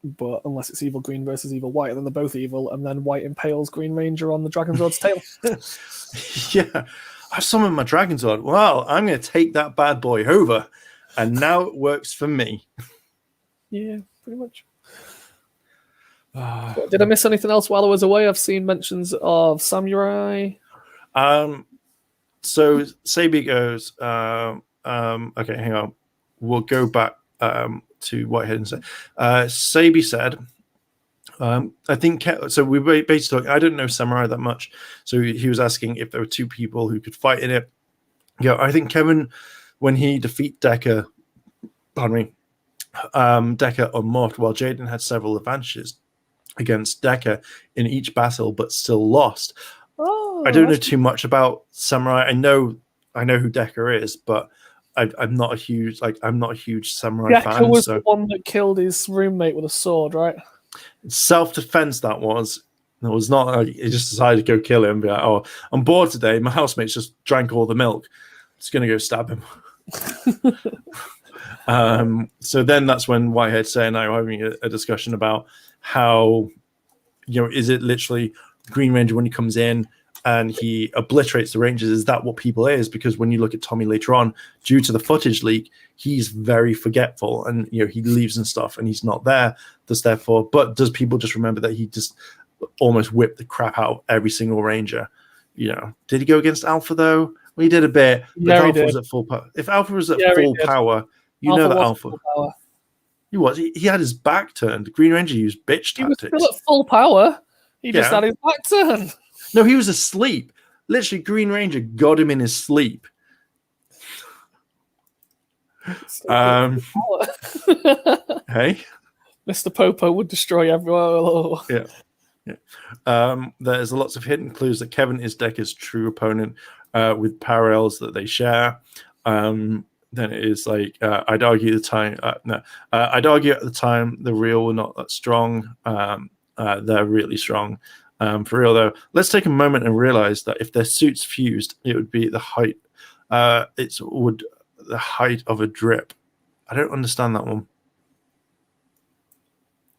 But unless it's evil green versus evil white, then they're both evil, and then white impales Green Ranger on the Dragonzord's tail. Yeah. I've summoned my Dragonzord. Well, I'm going to take that bad boy over, and now it works for me. Yeah, pretty much. Did I miss anything else while I was away? I've seen mentions of samurai. So Sabi goes, okay, hang on. We'll go back to Whitehead and say, Sabi said, I think so. We basically talking. I don't know samurai that much, so he was asking if there were two people who could fight in it. Yeah, I think Kevin, when he defeat Decker, Decker unmorphed, while Jaden had several advantages against Decker in each battle, but still lost. Oh, I don't know too much about samurai. I know who Decker is, but I'm not a huge samurai fan. Decker was the one that killed his roommate with a sword, right? Self-defense. That was. It was not. He just decided to go kill him. Be like, oh, I'm bored today. My housemates just drank all the milk. Just gonna go stab him. So then that's when Whitehead and I were having a discussion about how, is it literally Green Ranger when he comes in and he obliterates the Rangers? Is that what people is? Because when you look at Tommy later on, due to the footage leak, he's very forgetful and he leaves and stuff and he's not there. But does people just remember that he just almost whipped the crap out of every single Ranger? Did he go against Alpha though? Well, he did a bit, but Alpha was at full power. If Alpha was at full power, that Alpha. He was. He had his back turned. Green Ranger used bitch tactics. He was still at full power. He just had his back turned. No, he was asleep. Literally, Green Ranger got him in his sleep. Hey, Mr. Popo would destroy everyone. Yeah. There's lots of hidden clues that Kevin is Decker's true opponent, with parallels that they share. Then it is like I'd argue at the time. I'd argue at the time the real were not that strong. They're really strong. For real though, let's take a moment and realize that if their suits fused, it would be the height. The height of a drip. I don't understand that one.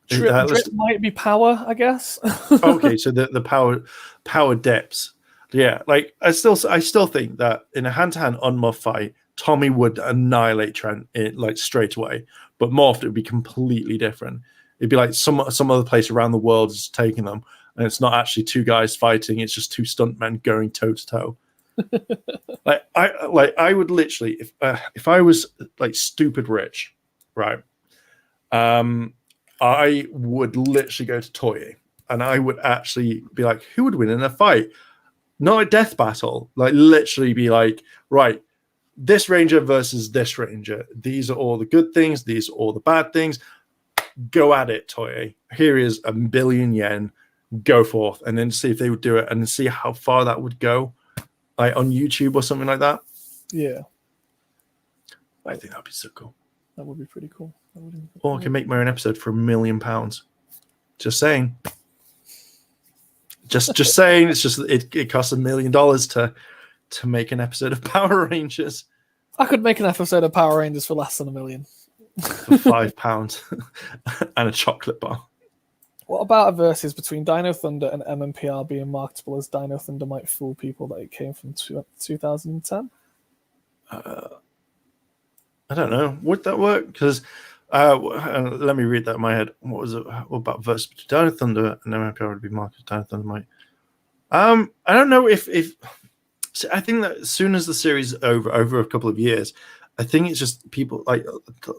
Drip might be power, I guess. Okay, so the power depths. Yeah, like I still think that in a hand-to-hand unmorphed fight, Tommy would annihilate Trent straight away, but morphed it would be completely different. It'd be like some other place around the world is taking them, and it's not actually two guys fighting; it's just two stuntmen going toe to toe. I would literally, if I was like stupid rich, right? I would literally go to Toye, and I would actually be like, who would win in a fight? Not a death battle. Like literally be like, right, this Ranger versus this Ranger. These are all the good things. These are all the bad things. Go at it, Toye. Here is $1 billion yen. Go forth. And then see if they would do it and see how far that would go. Like on YouTube or something like that. Yeah. I think that'd be so cool. That would be pretty cool. Or I can make my own episode for £1 million. Just saying. Just saying. It's just it costs $1 million to make an episode of Power Rangers. I could make an episode of Power Rangers for less than $1 million. For £5 and a chocolate bar. What about a versus between Dino Thunder and MMPR being marketable as Dino Thunder might fool people that it came from 2010? I don't know. Would that work? Because let me read that in my head. What was it? What about versus between Dino Thunder and MMPR would be marketed? Dino Thunder might. I don't know if I think that as soon as the series is over a couple of years, I think it's just people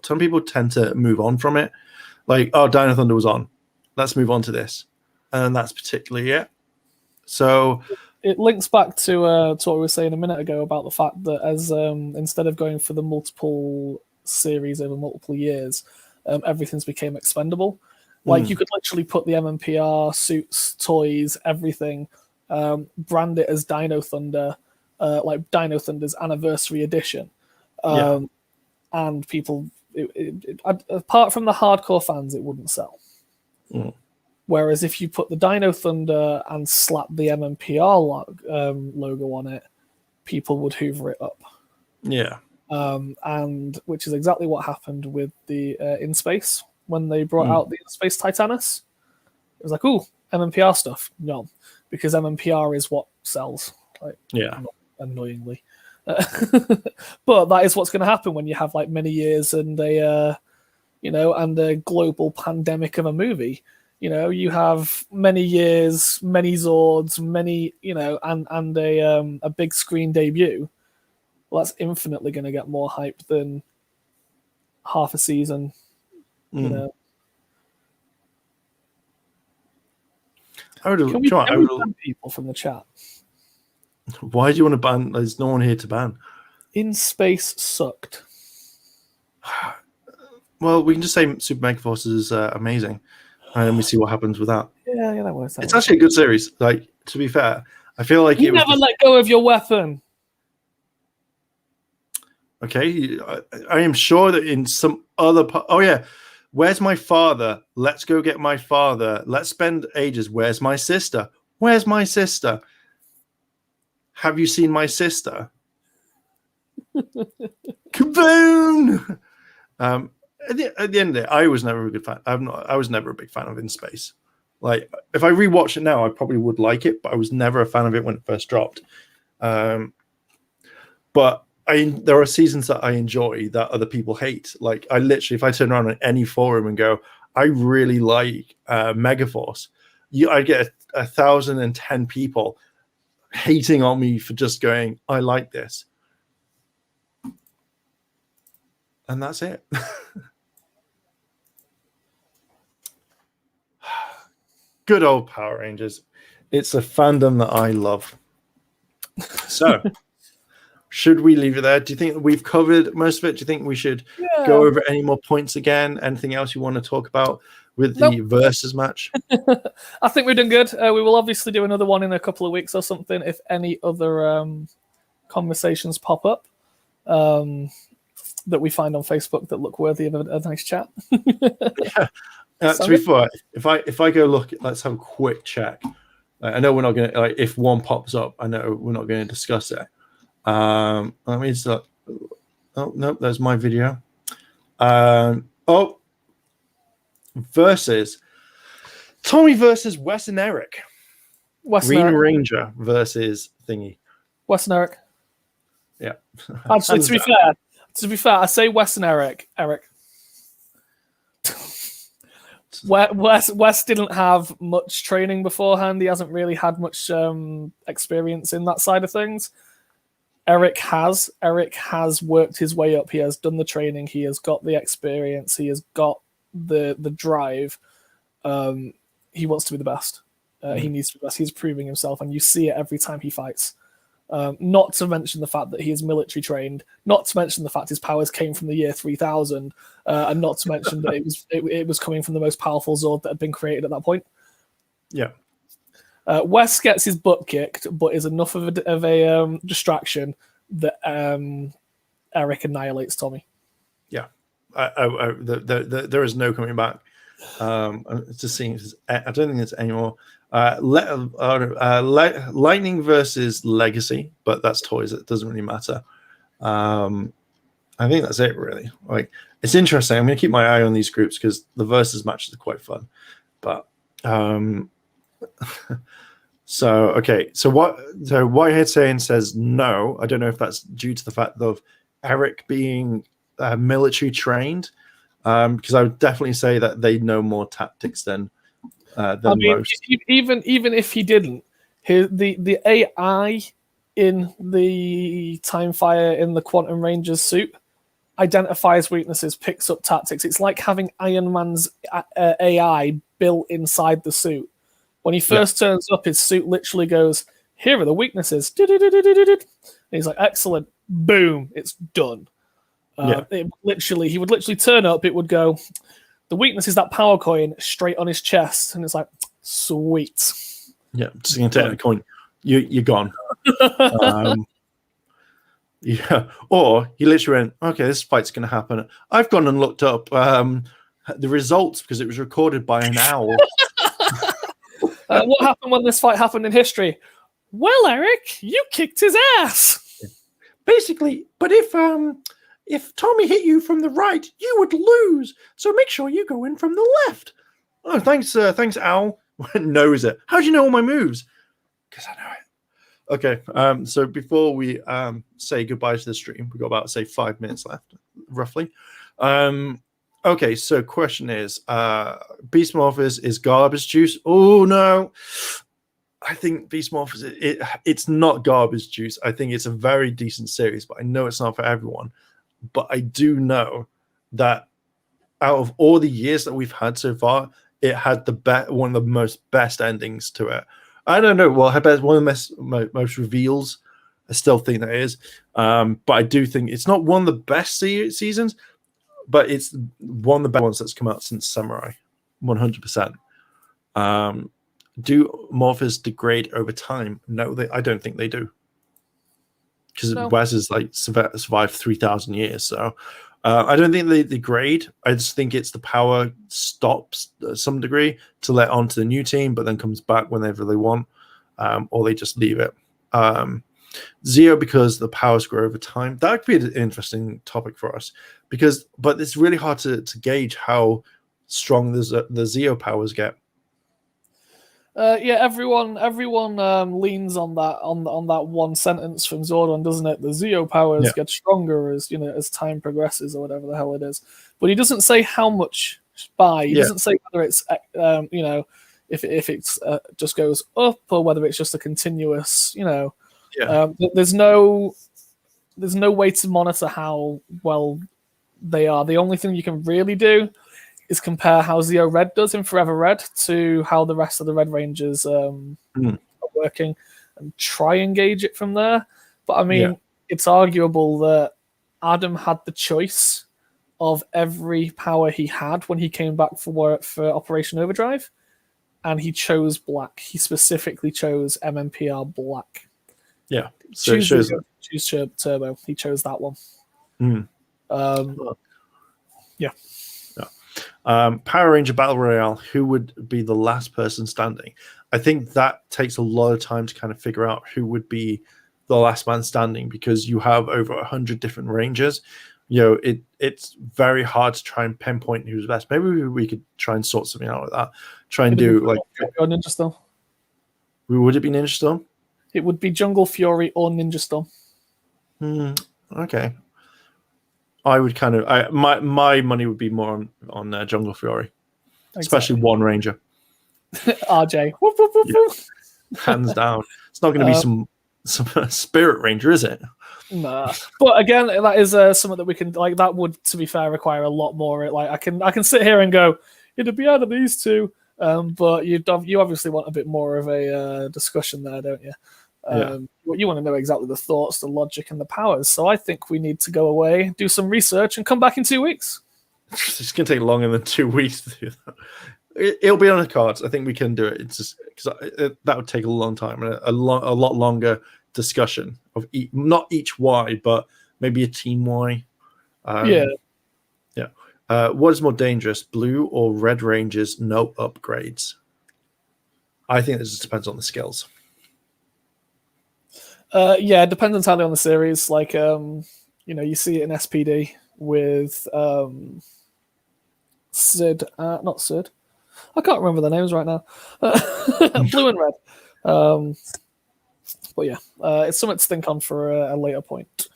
some people tend to move on from it. Like, oh, Dino Thunder was on. Let's move on to this, and that's particularly it. So it links back to what we were saying a minute ago about the fact that as instead of going for the multiple series over multiple years, everything's became expendable. Like you could literally put the MMPR suits, toys, everything, brand it as Dino Thunder, like Dino Thunder's anniversary edition, and people, apart from the hardcore fans, it wouldn't sell. Whereas if you put the Dino Thunder and slap the MMPR logo on it, people would hoover it up. Yeah. And which is exactly what happened with the In Space when they brought out the In Space Titanus. It was like, ooh, MMPR stuff. No, because MMPR is what sells. Like, annoyingly. But that is what's going to happen when you have like many years and and a global pandemic of a movie. You have many years, many Zords, many, and a big screen debut. Well, that's infinitely going to get more hype than half a season, I would, Can we ban people from the chat? Why do you want to ban? There's no one here to ban. In Space sucked. Well, we can just say Super Mega Force is amazing, and then we see what happens with that. Yeah, that works. It's actually a good series. Like, to be fair, I feel like you never let go of your weapon. Okay, I am sure that in some other part. Oh yeah, where's my father? Let's go get my father. Let's spend ages. Where's my sister? Where's my sister? Have you seen my sister? Kaboom! At the end of it, I was never a good fan. I was never a big fan of In Space. Like, if I rewatch it now, I probably would like it, but I was never a fan of it when it first dropped. But there are seasons that I enjoy that other people hate. Like, I literally, if I turn around on any forum and go, I really like Megaforce, I get 1,010 people hating on me for just going, I like this. And that's it. Good old Power Rangers. It's a fandom that I love. So, should we leave it there? Do you think we've covered most of it? Do you think we should go over any more points again? Anything else you want to talk about with the versus match? I think we've done good. We will obviously do another one in a couple of weeks or something if any other conversations pop up that we find on Facebook that look worthy of a nice chat. To be fair, if I go look, let's have a quick check. I know we're not going to, like, if one pops up, I know we're not going to discuss it. Let me start. Oh, no, there's my video. Versus Tommy versus Wes and Eric. Green Ranger versus Thingy. Wes and Eric. Yeah. Actually, to be fair, I say Wes and Eric. Wes didn't have much training beforehand. He hasn't really had much experience in that side of things. Eric has worked his way up. He has done the training. He has got the experience. He has got the drive. He wants to be the best. He needs to be the best. He's proving himself, and you see it every time he fights. Not to mention the fact that he is military trained. Not to mention the fact his powers came from the year 3000, and not to mention that it was coming from the most powerful Zord that had been created at that point. Yeah. Wes gets his butt kicked, but is enough of a distraction that Eric annihilates Tommy. Yeah, there is no coming back. Just seeing, I don't think there's any more. Lightning versus Legacy, but that's toys. It doesn't really matter. I think that's it, really. Like, it's interesting. I'm going to keep my eye on these groups because the versus matches are quite fun. But so Whitehead saying says no. I don't know if that's due to the fact of Eric being military trained, because I would definitely say that they know more tactics than most. Even if he didn't, the AI in the Time Fire in the Quantum Rangers suit identifies weaknesses, picks up tactics. It's like having Iron Man's AI built inside the suit. When he first turns up, his suit literally goes, "Here are the weaknesses." And he's like, "Excellent, boom, it's done." He would literally turn up. It would go, "The weakness is that power coin," straight on his chest, and it's like, sweet. Yeah, just gonna take the coin. You're gone. Yeah, or he literally went, "Okay, this fight's gonna happen. I've gone and looked up the results because it was recorded by an owl." What happened when this fight happened in history? Well, Eric, you kicked his ass. Basically, but if Tommy hit you from the right, you would lose. So make sure you go in from the left. Oh, thanks, Owl. Knows it. How do you know all my moves? Because I know it. Okay. So before we say goodbye to the stream, we've got about 5 minutes left, roughly. Okay, so question is, Beast Morphers is garbage juice? Oh no, I think Beast Morphers it's not garbage juice. I think it's a very decent series, but I know it's not for everyone. But I do know that out of all the years that we've had so far, it had one of the most best endings to it. I don't know. Well, one of the most reveals. I still think that is, but I do think it's not one of the best seasons, but it's one of the best ones that's come out since Samurai, 100%. Do morphers degrade over time? No, I don't think they do. Because Wes has like survived 3,000 years, so I don't think they degrade. I just think it's the power stops at some degree to let on to the new team, but then comes back whenever they want, or they just leave it. Zeo, because the powers grow over time. That could be an interesting topic for us, but it's really hard to gauge how strong the Zeo powers get. Everyone leans on that one sentence from Zordon, doesn't it? The Zeo powers get stronger as time progresses, or whatever the hell it is. But he doesn't say how much by. He doesn't say whether it's if it's just goes up, or whether it's just a continuous. There's no way to monitor how well they are. The only thing you can really do is compare how Zeo Red does in Forever Red to how the rest of the Red Rangers are working, and try and gauge it from there. But I mean, it's arguable that Adam had the choice of every power he had when he came back for Operation Overdrive, and he chose black. He specifically chose MMPR black. Yeah, so choose Turbo. He chose that one. Power Ranger Battle Royale, who would be the last person standing? I think that takes a lot of time to kind of figure out who would be the last man standing, because you have over 100 different Rangers. It's very hard to try and pinpoint who's best. Maybe we could try and sort something out like that. Try and do like Ninja Storm. Would it be Ninja Storm? It would be Jungle Fury or Ninja Storm. Okay. I would my money would be more on Jungle Fury, especially one Ranger. RJ, hands down. It's not going to be some Spirit Ranger, is it? Nah, but again, that is something that we can like. That would, to be fair, require a lot more. Like I can sit here and go, it'd be out of these two, but you obviously want a bit more of a discussion there, don't you? You want to know exactly the thoughts, the logic, and the powers. So I think we need to go away, do some research, and come back in 2 weeks. It's going to take longer than 2 weeks to do that. It'll be on the cards. I think we can do it. It's just because that would take a long time and a lot longer discussion of not each Y, but maybe a team Y. What is more dangerous, blue or red Rangers? No upgrades. I think this just depends on the skills. It depends entirely on the series. Like, you see it in SPD with Sid, not Sid. I can't remember the names right now. Blue and red. But yeah, it's something to think on for a later point.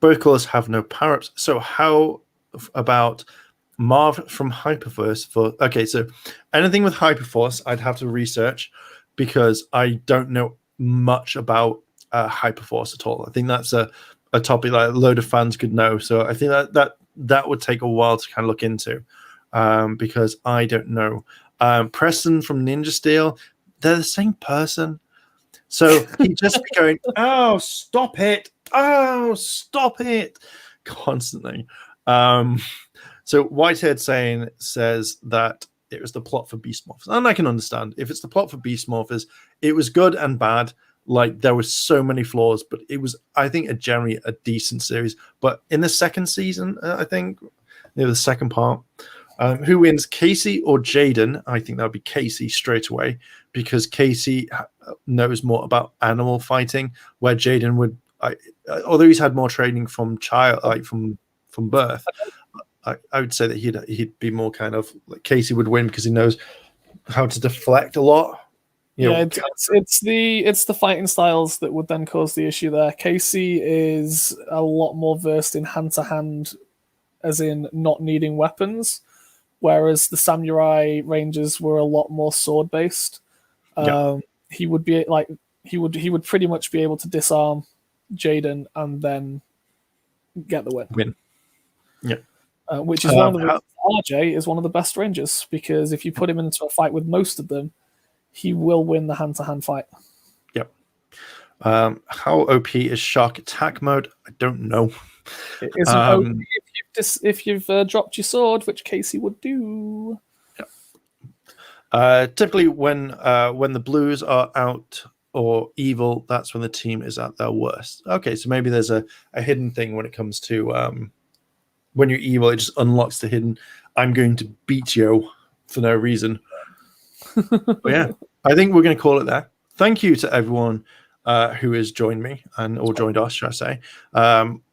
Both colors have no power-ups. So how about Marv from Hyperforce? Okay, so anything with Hyperforce, I'd have to research, because I don't know much about Hyperforce at all. I think that's a topic that a load of fans could know. So I think that would take a while to kind of look into, because I don't know. Preston from Ninja Steel, they're the same person. So he'd just be going, oh, stop it. Oh, stop it. Constantly. So Whitehead says that it was the plot for Beast Morphers. And I can understand. If it's the plot for Beast Morphers, it was good and bad. Like, there were so many flaws, but it was, I think, generally a decent series. But in the second season, I think, the second part, who wins, Casey or Jaden? I think that would be Casey straight away, because Casey knows more about animal fighting, where Jaden would, although he's had more training from birth, I would say that he'd be more kind of like Casey would win, because he knows how to deflect a lot. It's the fighting styles that would then cause the issue there. Casey is a lot more versed in hand-to-hand as in not needing weapons, whereas the samurai rangers were a lot more sword based. He would be like he would pretty much be able to disarm Jaden and then get the win. Yeah. Which is one of the reasons RJ is one of the best rangers, because if you put him into a fight with most of them, he will win the hand-to-hand fight. Yep. How OP is Shark Attack mode? I don't know. It isn't OP if you've dropped your sword, which Casey would do. Typically, when the blues are out or evil, that's when the team is at their worst. Okay, so maybe there's a hidden thing when it comes to when you're evil, it just unlocks the hidden. I'm going to beat you for no reason. But yeah, I think we're going to call it there. Thank you to everyone who has joined me or joined us, should I say.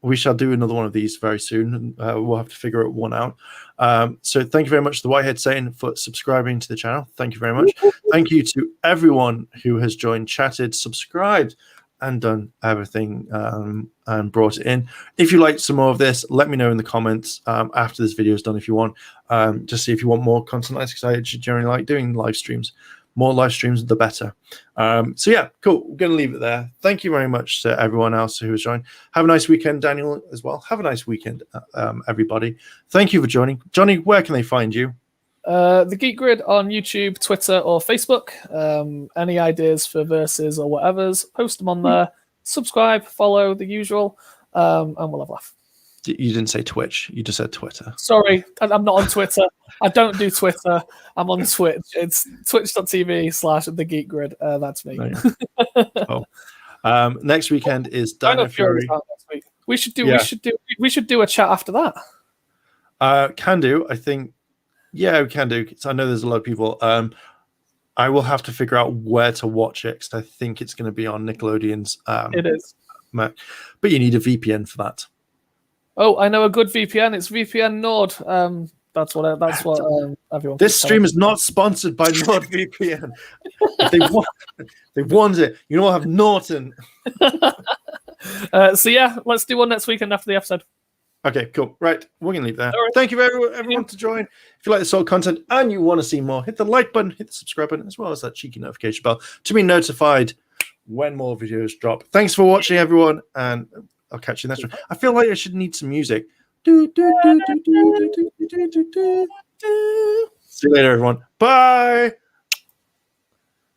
We shall do another one of these very soon. We'll have to figure one out. So thank you very much to the Whitehead Satan for subscribing to the channel. Thank you very much. Thank you to everyone who has joined, chatted, subscribed, and done everything and brought it in. If you like some more of this, let me know in the comments after this video is done if you want. Just see if you want more content, because I actually generally like doing live streams. More live streams, the better. So yeah, cool. We're going to leave it there. Thank you very much to everyone else who has joined. Have a nice weekend, Daniel, as well. Have a nice weekend, everybody. Thank you for joining. Johnny, where can they find you? The GeekGrid on YouTube, Twitter, or Facebook. Any ideas for verses or whatever's, post them on there. Subscribe, follow, the usual, and we'll have a laugh. You didn't say Twitch. You just said Twitter. Sorry, I'm not on Twitter. I don't do Twitter. I'm on Twitch. It's twitch.tv/thegeekgrid. That's me. Next weekend is Dino Fury. Next week. We should do a chat after that. Can do. I think. Yeah, we can do. I know there's a lot of people. I will have to figure out where to watch it, because I think it's going to be on Nickelodeon's. It is. Mac. But you need a VPN for that. Oh, I know a good VPN. It's VPN Nord. That's what everyone. This stream is not sponsored by NordVPN. They want it. You know, I have Norton. So yeah, let's do one next weekend after the episode. Okay, cool. Right, we're gonna leave there. Right. Thank you everyone to join. If you like this sort of content and you want to see more, hit the like button, hit the subscribe button, as well as that cheeky notification bell to be notified when more videos drop. Thanks for watching, everyone, and I'll catch you next one. I feel like I should need some music. See you later, everyone. Bye.